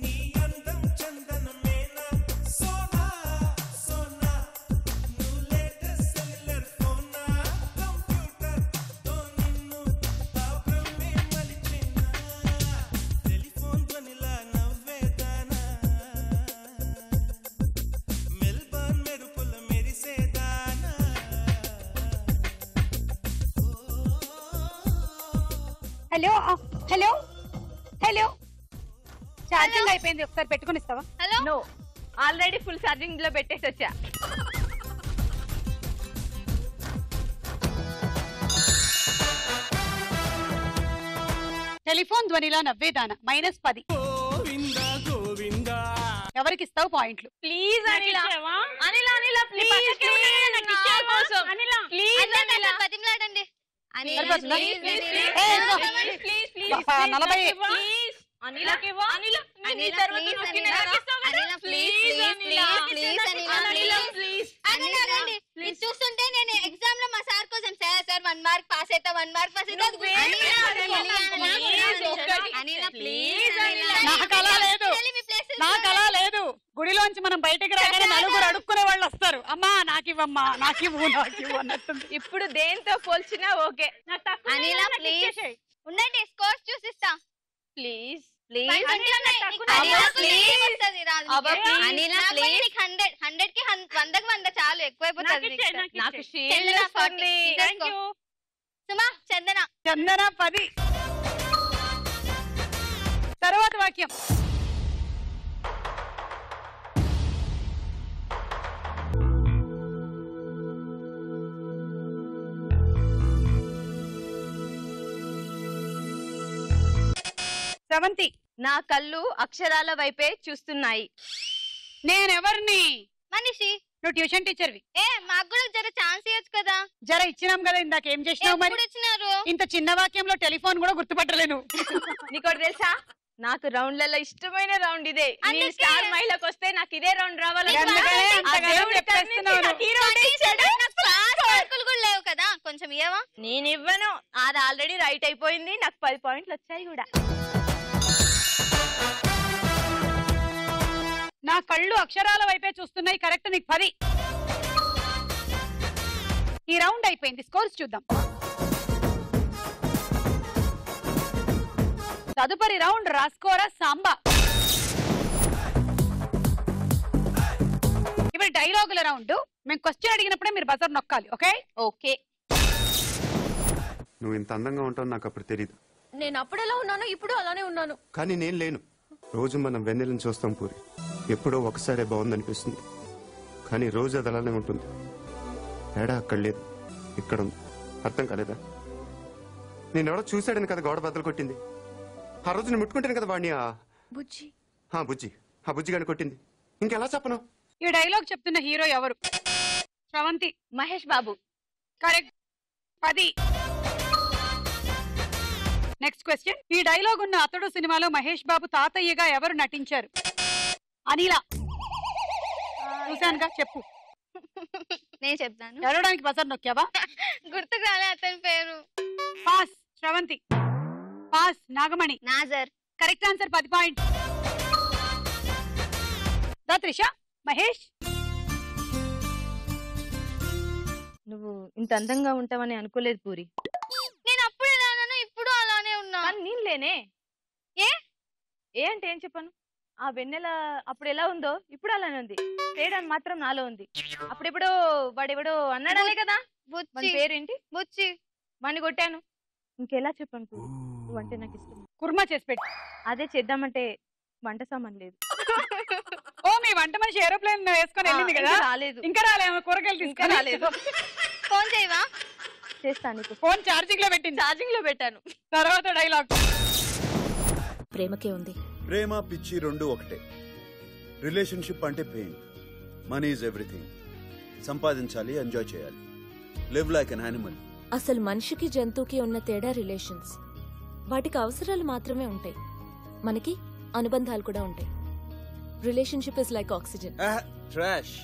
నీ అందం చందనమేనా సోనా సోనా నువ్వు లేటెస్ట్ సెల్యులర్ ఫోనా కంప్యూటర్ తో నిన్ను ఆ బ్రహ్మే మలిచేనా టెలిఫోన్ ధ్వనిలా నవ్వేదానా మెల్బర్న్ మెరుపుల మెరిసేదానా. హలో హలో హలో, ఛార్జింగ్ అయిపోయింది, ఒకసారి పెట్టుకుని ఇస్తావా? Hello. No, already full charging లో పెట్టేసి వచ్చా. టెలిఫోన్ ధ్వనిలా నవ్వేదాన -10. గోవిందా గోవిందా ఎవరికి ఇస్తావు పాయింట్లు? ప్లీజ్ అనిల, ఇచ్చావా? అనిల అనిల ప్లీజ్ పక్కకే ఉన్నాయా? నాకు ఇచ్చావా? అనిల. ప్లీజ్ అనిల బతిమలాడండి. సరిపోతుందా? ప్లీజ్ ప్లీజ్ ఏ, ఇదిగో. Please please 40. ప్లీజ్ అనిల అనిల నీ తర్వాత నొక్కిన కదా. ఇది చూస్తుంటే నేను ఎగ్జామ్ లో మా సార్ కోసం సార్ 1 మార్క్ పాస్ అవుతా 1 మార్క్ పాస్ అవుతా నాకు అలా లేదు, నాకు అలా లేదు. గుడిలోంచి మనం బయటకు రాగానే నలుగురు అడుక్కునే వాళ్ళు వస్తారు, అమ్మా నాకివ్వమ్మా, నాకివ్వు నాకివ్వు అన్నట్టుంది. ఇప్పుడు దేంతో పోల్చినా ఓకే. నాకు తక్కువ అనిల, ఉన్నాయి, నాకు ప్లీజ్. ఇచ్చేసేయ్. ఉండండి స్కోర్స్ చూసిస్తా. Please Anila, please. 100 కి 100 చాలు, ఎక్కువైపోతుంది. నాకు ఇచ్చేయ్, నాకు నాకు ఇచ్చేయ్. షీల్డ్ చందన వస్తుంది. 40. Thank you. సుమా, చందన. చందన 10. తర్వాత వాక్యం. సెవెంతి. నా కళ్ళు అక్షరాల వైపే చూస్తున్నాయి. నేనెవరిని? మనిషి. నువ్వు ట్యూషన్ టీచర్వి. మాకు కూడా జర ఛాన్స్ ఇవ్వచ్చు కదా. జర ఇచ్చినాం కదా ఇందాక, ఏం చేసినావు మరి? ఎప్పుడు ఇచ్చినారు? ఇంత చిన్న వాక్యంలో టెలిఫోన్ కూడా గుర్తుపట్టలేను. నీకోటి తెలుసా, నాకు రౌండ్లలో ఇష్టమైన రౌండ్ ఇదే. నేను స్టార్ మహిళకు వస్తే నాకు ఇదే రౌండ్ రావాలి. అందుకనే అంతగానం చెప్పేస్తున్నాను. మార్కులు కూడా లేవు కదా, కొంచెం ఇవ్వవా? నేను ఇవ్వను, అది ఆల్రెడీ రైట్ అయిపోయింది. నాకు 10 పాయింట్లు వచ్చాయి కూడా. నా కళ్ళు అక్షరాల వైపే చూస్తున్నాయి, కరెక్ట్. నీకు 10. ఈ రౌండ్ అయిపోయింది, స్కోర్స్ చూద్దాం. తదుపరి రౌండ్ రాస్కోరా సాంబా. ఇప్పుడు డైలాగుల రౌండ్. మేము క్వశ్చన్ అడిగినప్పుడే మీరు బజర్ నొక్కాలి, ఓకే? ఓకే. నువ్వు ఇంత అందంగా ఉంటావు నాకు అప్పుడు తెలియదు. నేను అప్పుడు ఎలా ఉన్నాను, ఇప్పుడు అలానే ఉన్నాను. కానీ నేను లేను. రోజు మనం వెన్నెలను చూస్తాం పూరి, ఎప్పుడో ఒకసారి బాగుందనిపిస్తుంది, కానీ రోజు అది అలానే ఉంటుంది. తేడా అక్కడ లేదు, ఇక్కడ ఉంది. అర్థం కాలేదా? నేనెవడో చూశాడని కదా గోడ బద్దలు కొట్టింది. ఆ రోజు నేను ముట్టుకుంటాను కదా వాడిని, బుజ్జి. బుజ్జి, ఆ బుజ్జి గాని కొట్టింది. ఇంకెలా చెప్పను? ఈ డైలాగ్ చెప్తున్న హీరో ఎవరు? Sravanthi. Mahesh Babu. Correct. 10. Next question. ఈ డైలాగ్ ఉన్న అతడు సినిమాలో మహేష్ బాబు తాతయ్యగా ఎవరు నటించారు? అనిల. చూశానుగా, చెప్పు. నేను చెప్తాను. ఎడవడానికి బజర్ నొక్కావా? గుర్తుకు రాలే అతని పేరు. Pass. Shravanthi pass. Nagamani Nassar. Correct answer. 10 point. దా త్రిష. మహేష్. నువ్వు ఇంత అందంగా ఉంటావని అనుకోలేదు పూరి. నేను అప్పుడు ఎలా ఉన్నాను, ఇప్పుడు అలానే ఉన్నా. కానీ నేను లేనే. ఏ ఏ అంటే ఏం చెప్పాను? ఆ వెన్నెల అప్పుడు ఎలా ఉందో ఇప్పుడు అలానే ఉంది. తేడా మాత్రం నాలో ఉంది. అప్పుడెప్పుడో వాడెవడో అన్నాడనే కదా. మన బుచ్చి. పేరేంటి? బుచ్చి. వాడిని కొట్టాను. ఇంకెలా చెప్పాను పూరి, నువ్వంటే నాకు ఇష్టం. కుర్మా చేసి పెట్టు. అదే చేద్దామంటే వంట సామాన్ లేదు. ఓ మీ వంట మనిషి ఏరోప్లేన్ వేసుకొని వెళ్ళింది కదా, రాలేదు ఇంకా రాలేమో కూరగాయలు ఇంకా తీసుకొని రాలేదు. ఫోన్ చేయవా? చేస్తాను నీకు. ఫోన్ ఛార్జింగ్ లో పెట్టింది. ఛార్జింగ్ లో పెట్టాను. తర్వాత డైలాగ్. ప్రేమకే ఉంది. ప్రేమ పిచ్చి రెండు ఒకటే. రిలేషన్షిప్ అంటే పెయిన్. Money is everything. సంపాదించాలి, ఎంజాయ్ చేయాలి. Live like an animal. అసలు మనిషికి జంతువుకి ఉన్న తేడా రిలేషన్స్. వాటికి అవసరాలు మాత్రమే ఉంటాయి, మనకి అనుబంధాలు కూడా ఉంటాయి. Relationship is like oxygen. Trash.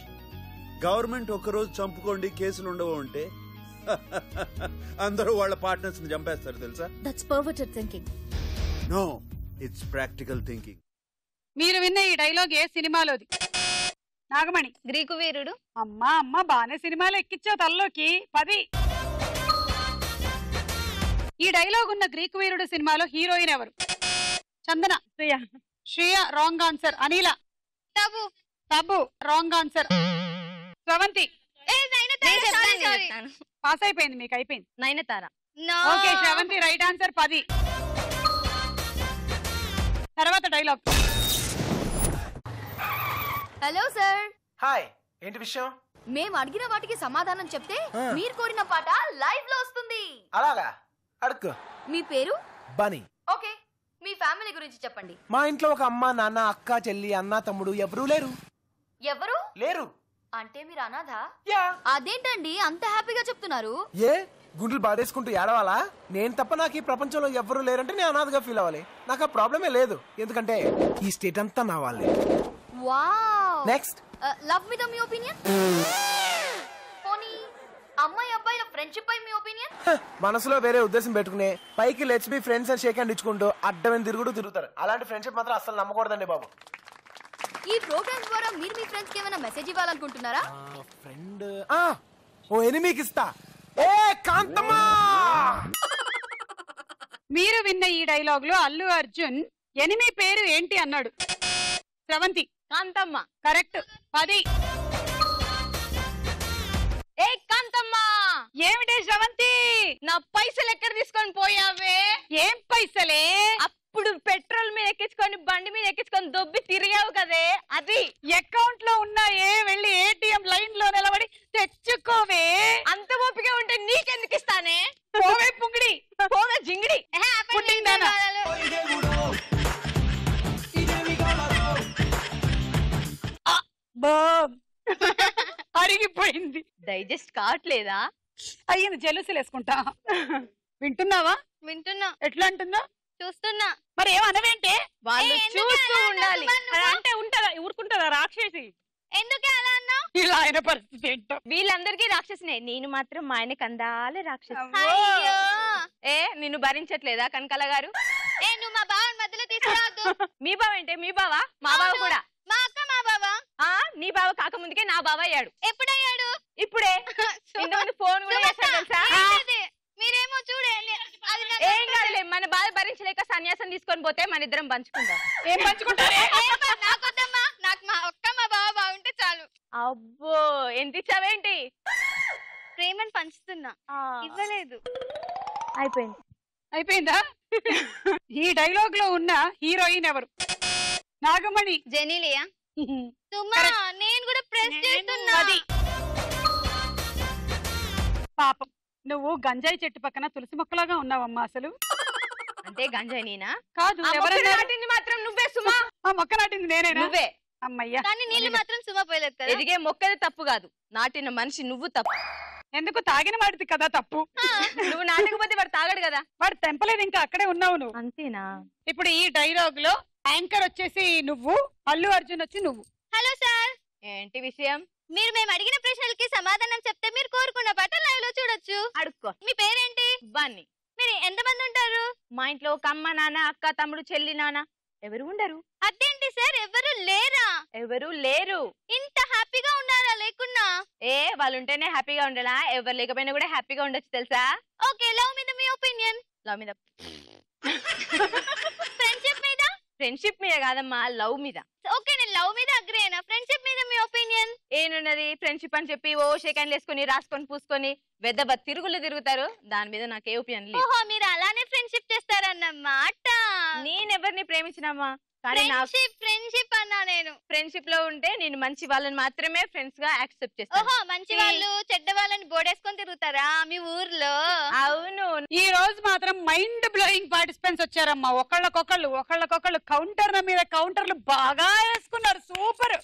Government ఒక్కరోజు చంపుకోండి కేసులు ఉండవు అంటే అందరూ వాళ్ళ పార్ట్నర్స్ ని చంపేస్తారు తెలుసా? That's perverted thinking. No, it's practical thinking. మీరు విన్న ఈ డైలాగ్ ఏ సినిమాలోది? నాగమణి. గ్రీకు వీరుడు. అమ్మా అమ్మా బానే సినిమాలు ఎక్కించావు తల్లోకి. 10. ఈ డైలాగ్ ఉన్న గ్రీకు వీరుడు సినిమాలో హీరోయిన్ ఎవరు? Chandana. Shriya wrong answer. Anila. Tabu. Tabu wrong answer. Sravanthi. Pass అయిపోయింది, మీకు అయిపోయింది. Nayanthara. Okay Shravanthi right answer. 10. తర్వాత డైలాగ్. Hello sir. హాయ్, ఏంటి విషయం? మేము అడిగిన వాటికి సమాధానం చెప్తే మీరు కోరిన పాట లైవ్ లో వస్తుంది. అలాగా, అడుక్కో. మీ పేరు? బనీ. ఓకే, మీ ఫ్యామిలీ గురించి చెప్పండి. మా ఇంట్లో ఒక అమ్మ, నాన్న, అక్క, చెల్లి, అన్న, తమ్ముడు ఎవరూ లేరు. ఎవరు లేరు అంటే మీరు అనాథ? యా. అదేంటండి అంత హ్యాపీగా చెప్తున్నారు? ఏ గుండెలు బాడేసుకుంటూ ఏడవాలా? నేను తప్ప నాకు ఈ ప్రపంచంలో ఎవ్వరూ లేరంటే నేను అనాథగా ఫీల్ అవ్వాలి. నాకు ఆ ప్రాబ్లమే లేదు, ఎందుకంటే ఈ స్టేట్ అంతా నా వాళ్ళే. వావ్. నెక్స్ట్. లవ్ మీద మీ ఒపీనియన్? పోనీ అమ్మాయి అబ్బాయిల ఫ్రెండ్షిప్ పై మీ ఒపీనియన్? మనసులో వేరే ఉద్దేశం పెట్టుకునే పైకి లెట్స్ బి ఫ్రెండ్స్ అని షేక్ హ్యాండ్ ఇచ్చుకుంటూ అడ్డమైన తిరుగుతారు. అలాంటి ఫ్రెండ్షిప్ మాత్రం అసలు నమ్మకూడదండి బాబు. ఈ ప్రోగ్రామ్ ద్వారా మీరు మీ ఫ్రెండ్స్ కి ఏమైనా మెసేజ్ ఇవ్వాలనుకుంటున్నారా? ఫ్రెండ్ ఓ ఎనిమికి ఇస్తా. ఏ కాంతమ్మా. మీరు విన్న ఈ డైలాగ్ లో అల్లు అర్జున్ ఎనిమి పేరు ఏంటి అన్నాడు? స్రవంతి. కాంతమ్మ. కరెక్ట్. 10. ఏ కాంతమ్మ. ఏమిటే స్రవంతి? నా పైసలు ఎక్కడ తీసుకొని పోయావే? ఏం పైసలే? అప్పుడు పెట్రోల్ మీద ఎక్కించుకొని బండి మీద ఎక్కించుకొని దొబ్బి తిరిగావు కదే, అది. అకౌంట్ లో ఉన్నాయే, వెళ్ళి ఏటీఎం లైన్ లో నిలబడి తెచ్చుకోవే. అంత ఓపిక ఉంటే నీకెందుకు ఇస్తానే? పోవే పుంగిడి. పోవే జింగిడి. పుట్టిందానా? అరిగిపోయింది. డైజెస్ట్ కావట్లేదా? అయ్యింది, జలుసులు వేసుకుంటా. వింటున్నావా? వింటున్నా. ఎట్లా అంటుందో చూస్తున్నా. మరి ఏమనవేంటే? వాళ్ళు చూస్తూ ఉండాలి. అంటే ఉంటదా, ఊరుకుంటదా రాక్షసి? ఎందుకే అలా అన్నావు? ఇలా ఆయన పరిస్థితి ఏంటో. వీళ్ళందరికీ రాక్షసునే, నేను మాత్రం మా ఆయనకి అందాలే రాక్షసు. అయ్యో. ఏ నిన్ను భరించట్లేదా కనకాల గారు? ఏ నువ్వు మా బావని మధ్యలో తీసుకురావద్దు. మీ బావ అంటే మీ బావ, మా బావ కూడా. మా అక్క మా బావ. నీ బావ కాకముందుకే నా బావ అయ్యాడు. ఎప్పుడయ్యాడు? ఇప్పుడే. ఇంతకుముందు ఫోన్ కూడా చేశాడు తెలుసా? మీరేమో చూడే. ఏం కాదులే, మన బాధ భరించలేక సన్యాసం తీసుకొని పోతే మన ఇద్దరం పంచుకుందాం. ఏం పంచుకుంటారే? నాకొద్దమ్మా, నాకు మా అక్క మా బావ బాగుంటే చాలు. అబ్బో ఎంత ఇచ్చావేంటి? ప్రేమను పంచుతున్నా, ఇవ్వలేదు. అయిపోయింది. అయిపోయిందా? ఈ డైలాగ్ లో ఉన్న హీరోయిన్ ఎవరు? నాగమణి. జెనీలియా. సుమా, నేను కూడా ప్రెస్ చేస్తున్నా. పాపం, నువ్వు గంజాయి చెట్టు పక్కన తులసి మొక్కలాగా ఉన్నావమ్మా. అసలు అంటే గంజాయి నేనా? కాదు, నాటింది మాత్రం నువ్వే సుమా. ఆ మొక్క నాటింది నేనేనా? నువ్వే. అమ్మయ్యా. కానీ నీళ్ళు మాత్రం సుమా పోయలేదు కదా. ఎదిగే మొక్కది తప్పు కాదు, నాటిన మనిషి నువ్వు తప్పు. ఎందుకు? తాగిన వాడిది కదా తప్పు. నువ్వు నాటకపోతే వాడు తాగడు కదా. వాడు తెంపలేదు, ఇంకా అక్కడే ఉన్నావు నువ్వు. అంతేనా? ఇప్పుడు ఈ డైలాగ్ లో యాంకర్ వచ్చేసి నువ్వు, అల్లు అర్జున్ వచ్చి నువ్వు. Hello sir. ఏంటి విషయం? మీరు మేము అడిగిన ప్రశ్నలకి సమాధానం చెప్తే మీరు కోరుకున్న పాట లైవ్ లో చూడొచ్చు. అడుక్కో. మీ పేరేంటి? బన్నీ. మీరు ఎంతమంది ఉంటారు? మా ఇంట్లో ఒక అమ్మ, నాన్న, అక్క, తమ్ముడు, చెల్లి, నాన్న. ఎవరు ఉండరు. అదేంటి సార్, ఎవరు లేరా? ఎవరు లేరు. ఇంత హ్యాపీగా ఉన్నారా లేకున్నా? వాళ్ళు ఉంటేనే హ్యాపీగా ఉండాలా? ఎవరు లేకపోయినా కూడా హ్యాపీగా ఉండొచ్చు తెలుసా? ఓకే, లవ్ మీద మీ ఒపీనియన్? లవ్ మీద. ఫ్రెండ్షిప్ మీద? ఫ్రెండ్షిప్ మీద కాదమ్మా, లవ్ మీద. ఓకే, నేను లవ్ మీద అగ్రీ అయినా. ఫ్రెండ్షిప్ మీద మీ ఒపీనియన్? ఏనున్నది, ఫ్రెండ్షిప్ అని చెప్పి ఓ షేకాన్లు వేసుకొని రాసుకొని పూసుకొని వెదబ తిరుగులు తిరుగుతారు. దాని మీద నాకు ఏ ఒపీనియన్ లేదు. ఓహో, మీరు అలానే ఫ్రెండ్షిప్ చేస్తారన్నమాట. నేనెవరిని ప్రేమించినమ్మా కానీ నా ఫ్రెండ్షిప్ అన్నా నేను. ఫ్రెండ్షిప్ లో ఉంటే నేను మంచి వాళ్ళని మాత్రమే ఫ్రెండ్స్ గా యాక్సెప్ట్ చేస్తాను. ఓహో మంచి వాళ్ళు చెడ్డ వాళ్ళని బోడేసుకొని తిరుగుతారా మీ ఊర్లో? అవును. ఈ రోజు మాత్రం మైండ్ బ్లోయింగ్ పార్టిసిపెంట్స్ వచ్చారమ్మా. ఒకళ్ళకొకళ్ళు కౌంటర్ల మీద కౌంటర్లు బాగా వేసుకున్నారు. సూపర్.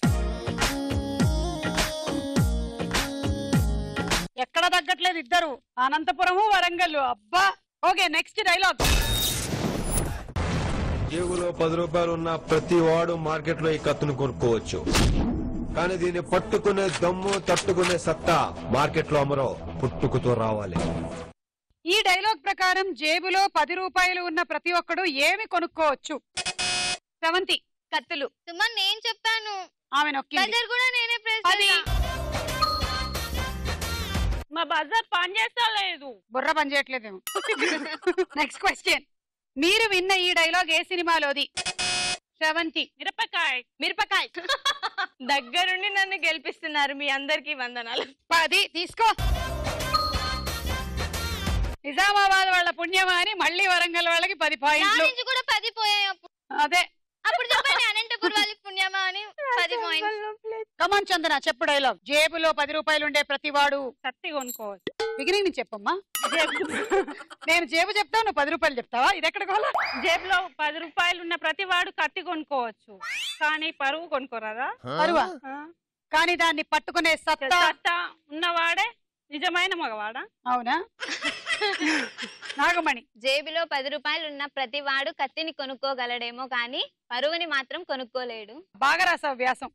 ఎక్కడ తగ్గట్లేదు ఇద్దరు. అనంతపురము వరంగల్. అబ్బా. Okay next dialogue. జేబులో 10 రూపాయలు ఉన్న ప్రతి వాడు మార్కెట్ లో ఈ కత్తును కొనుక్కోవచ్చు, కానీ దీన్ని పట్టుకునే దమ్ము తట్టుకునే సత్తా మార్కెట్ లో అమరో పుట్టుకుతో రావాలి. ఈ డైలాగ్ ప్రకారం జేబులో 10 రూపాయలు ఉన్న ప్రతి ఒక్కడు ఏమి కొనుక్కోవచ్చు? సెవంతి. కత్తులు. సుమన్ నేను చెప్పాను. ఆమె నొక్కింది. బజార్ కూడా నేనే ప్రెస్ అది మా బజార్ పని చేస్తా లేదు. బుర్ర పని చేయట్లేదేమో. Next question. మీరు విన్న ఈ డైలాగ్ ఏ సినిమాలోది? సెవంతి. మిరపకాయ. దగ్గరుండి నన్ను గెలిపిస్తున్నారు. మీ అందరికి వందనాలు. 10 తీసుకో. నిజామాబాద్ వాళ్ళ పుణ్యమా అని మళ్ళీ వరంగల్ వాళ్ళకి 10 పాయింట్లు. కూడా 10 పోయాయి. అదే అప్పుడు చెప్పండి అనంతపురం వాళ్ళకి పుణ్యమా అని 10 పాయింట్స్. కమాన్ చందన చెప్పు డైలాగ్. జేబులో 10 రూపాయలు ఉండే ప్రతి వాడు కత్తి కొనుక్కోవచ్చు. బిగినింగ్ నుంచి చెప్పమ్మా. నేను జేబు చెప్తావు, నువ్వు 10 రూపాయలు చెప్తావా? ఇది ఎక్కడ కోలా? జేబులో 10 రూపాయలు ఉన్న ప్రతి వాడు కత్తి కొనుక్కోవచ్చు, కానీ పరువు కొనుక్కోరాదా? పరువా? కానీ దాన్ని పట్టుకునే సత్తా ఉన్నవాడే నిజమైన మగవాడా? అవునా? నాగమణి. జేబులో 10 రూపాయలు ఉన్న ప్రతి వాడు కత్తిని కొనుక్కోగలడేమో కానీ పరువుని మాత్రం కొనుక్కోలేడు. బాగా రాసావు వ్యాసం.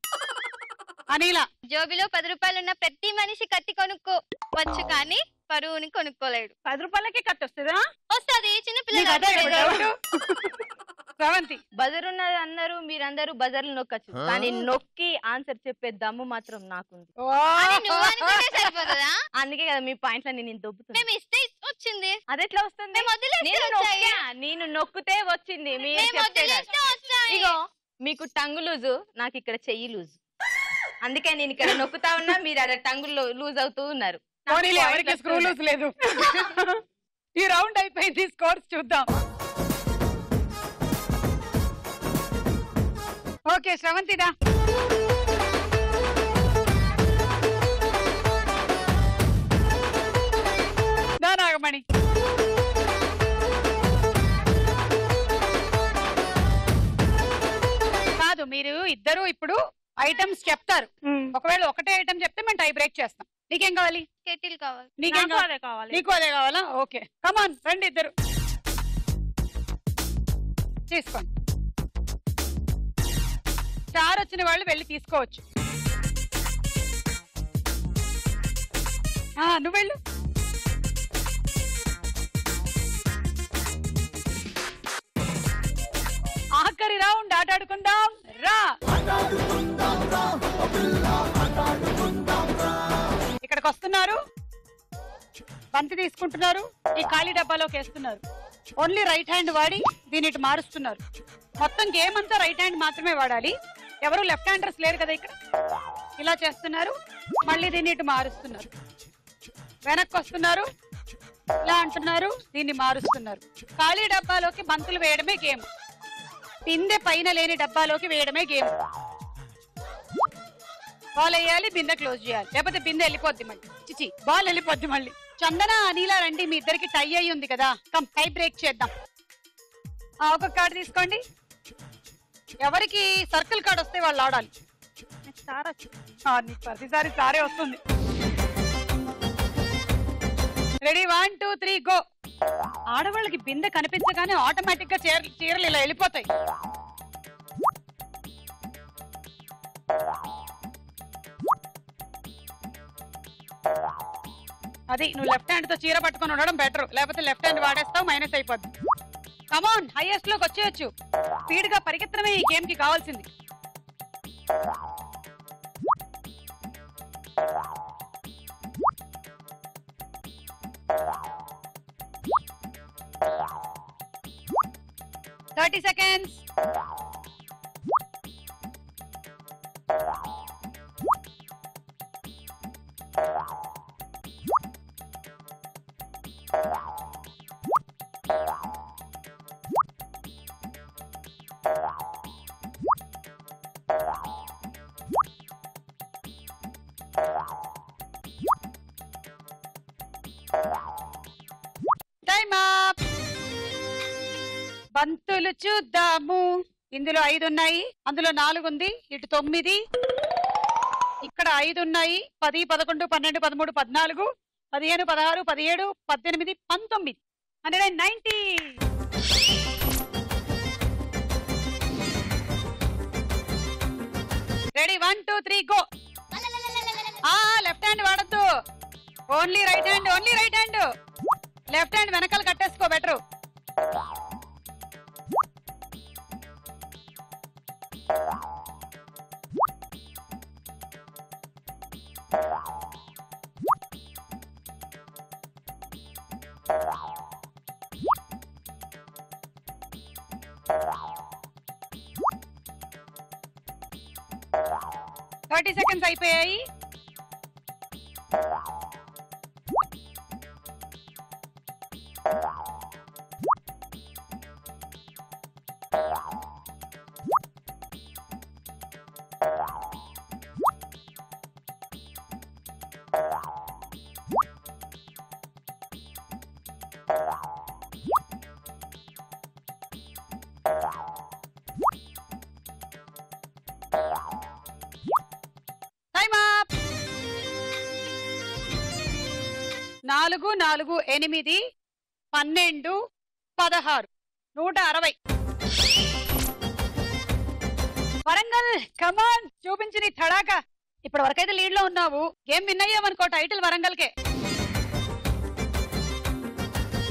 అనిల. జేబులో 10 రూపాయలు ఉన్న ప్రతి మనిషి కత్తి కొనుక్కోవచ్చు కానీ పరువుని కొనుక్కోలేడు. 10 రూపాయలకి కత్తి వస్తుందా? వస్తుంది. చిన్నపిల్లలు. సెవంతి. బజర్ ఉన్నది అన్నారు, మీరందరూ బజర్లు నొక్కచ్చు, కానీ నొక్కి ఆన్సర్ చెప్పే దమ్ము మాత్రం నాకుంది. అందుకే కదా మీ పాయింట్లని నేను దొబ్బుతున్నా. మేము ఇస్తే వచ్చింది. అది ఎట్లా వస్తుంది? నేను నొక్కితే వచ్చింది. ఇగో మీకు టంగు లూజు, నాకు ఇక్కడ చెయ్యి లూజు. అందుకే నేను ఇక్కడ నొక్కుతా ఉన్నా, మీరు అక్కడ టంగులు లూజ్ అవుతూ ఉన్నారు. ఎవరికి స్క్రూ లూజ్ లేదు. ఈ రౌండ్ అయిపోయింది. స్కోర్స్ చూద్దాం. ఓకే శ్రవంతిదా. నాగమణి. కాదు, మీరు ఇద్దరు ఇప్పుడు ఐటమ్స్ చెప్తారు. ఒకవేళ ఒకటే ఐటమ్ చెప్తే మేము టై బ్రేక్ చేస్తాం. నీకేం కావాలి? కెటిల్ కావాలి. నీకేం కావాలి? నీకు అదే కావాలా? ఓకే కమాన్ రండి ఇద్దరు తీసుకోండి. స్టార్ వచ్చిన వాళ్ళు వెళ్ళి తీసుకోవచ్చు. నువ్వు వెళ్ళు. ఆఖరి రౌండ్ ఆటాడుకుందాం రా. ఇక్కడికి వస్తున్నారు, బంతి తీసుకుంటున్నారు, ఈ ఖాళీ డబ్బాలోకి వేస్తున్నారు. ఓన్లీ రైట్ హ్యాండ్ వాడి దీన్ని ఇటు మారుస్తున్నారు. మొత్తం గేమ్ అంతా రైట్ హ్యాండ్ మాత్రమే వాడాలి. ఎవరు లెఫ్ట్ హ్యాండర్స్ లేరు కదా ఇక్కడ. ఇలా చేస్తున్నారు, మళ్ళీ దీన్ని ఇటు మారుస్తున్నారు. వెనక్కి వస్తున్నారు, ఇలా అంటున్నారు, దీన్ని మారుస్తున్నారు. ఖాళీ డబ్బాలోకి బంతులు వేయడమే గేమ్. బిందె పైన లేని డబ్బాలోకి వేయడమే గేమ్. బాల్ వేయాలి, బిందె క్లోజ్ చేయాలి, లేకపోతే బిందె వెళ్ళిపోద్ది మళ్ళీ. చిచి బాల్ వెళ్ళిపోద్ది మళ్ళీ. చందన అనిల రండి, మీ ఇద్దరికి టై అయి ఉంది కదా. కమ్ టై బ్రేక్ చేద్దాం. ఒక కార్డు తీసుకోండి. ఎవరికి సర్కిల్ కార్డ్ వస్తే వాళ్ళు ఆడాలి. నీకు ప్రతిసారి సారే వస్తుంది. Ready 1 2 3 go. ఆడవాళ్ళకి బిందె కనిపించగానే ఆటోమేటిక్ గా చీరలు ఇలా వెళ్ళిపోతాయి. అది నువ్వు లెఫ్ట్ హ్యాండ్ తో చీర పట్టుకొని ఉండడం బెటర్, లేకపోతే లెఫ్ట్ హ్యాండ్ వాడేస్తావు, మైనస్ అయిపోద్ది. కమాన్ హైయెస్ట్ లోకి వచ్చేయచ్చు. స్పీడ్ గా పరిగెత్తడమే ఈ గేమ్ కి కావాల్సింది. Thirty seconds. బంతులు చూద్దాము. ఇందులో 5 ఉన్నాయి, అందులో 4 ఉంది, ఇటు 9, ఇక్కడ 5 ఉన్నాయి, 10, 11, 12, 13, 14, 15, 16, 17, 18, 19. 190. Ready 1 2 3 go. లెఫ్ట్ హ్యాండ్ వాడద్దు, only right hand, only right hand. Left hand వెనకాల కట్టేసుకో బెటరు. థర్టీ సెకండ్స్ అయిపోయాయి. Time up. 4 4 8 12 16 160. వరంగల్ కమాన్, చూపించి నీ తడాక. ఇప్పటి వరకైతే లీడ్ లో ఉన్నావు, గేమ్ విన్ అయ్యామనుకో, టైటిల్ వరంగల్ కే.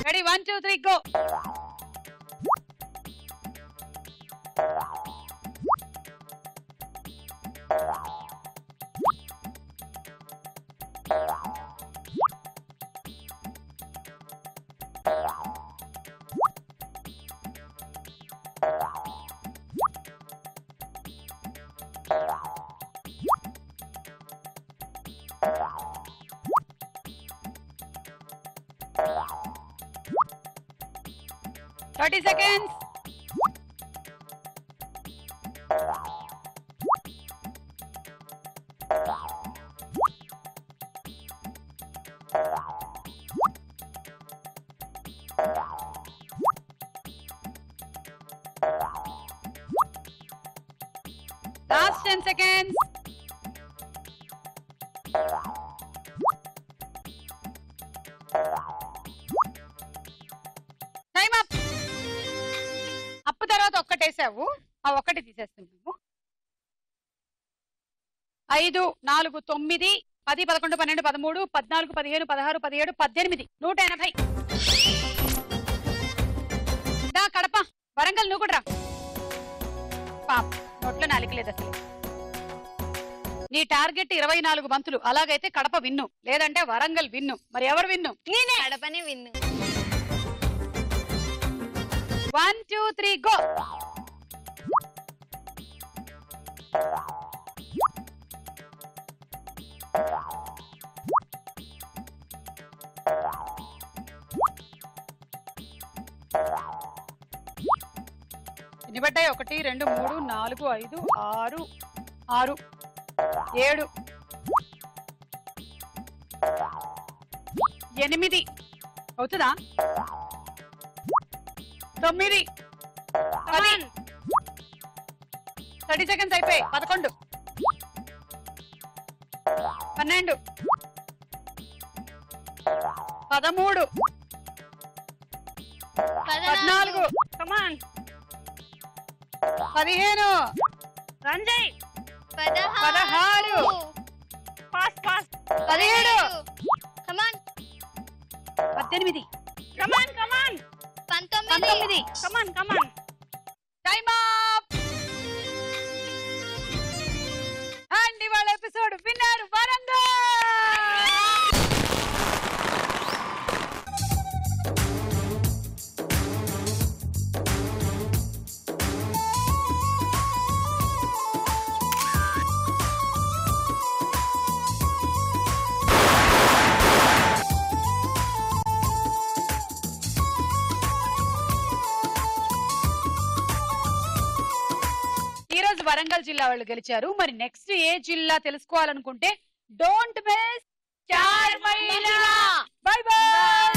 Ready 1 2 3 go. Thirty seconds. Last 10 seconds. Time up. అప్పు తర్వాత ఒక్కటేసావు, ఆ ఒక్కటి తీసేస్తున్నాము. 5 4 9 10 11 12 13 14 15 16 17 18 180. దా కడప, వరంగల్ నువ్వు కూడా రా. పాప నోట్లో నాలికలేదు అసలు. నీ టార్గెట్ 24 బంతులు. అలాగైతే కడప విన్ను, లేదంటే వరంగల్ విన్ను. మరి ఎవరు విన్ను? నేనే. కడపనే విన్ను. 1 2 3 గో. ఎన్ని పడ్డాయి? 1 2 3 4 5 6 6 7 8 అవుతుందా? 9 10. 30 సెకండ్స్ అయిపోయి. 11 12 13 14 కమాన్ 15 Sanjay 16 fast fast 17 come on 18 come on come on 19 come on come on. Time up. And ఇవాళ ఎపిసోడ్ విన్నర్ వరంగల్. వరంగల్ జిల్లా వాళ్ళు గెలిచారు. మరి నెక్స్ట్ ఏ జిల్లా తెలుసుకోవాలనుకుంటే డోంట్ మిస్ 4 మహిళ. By by.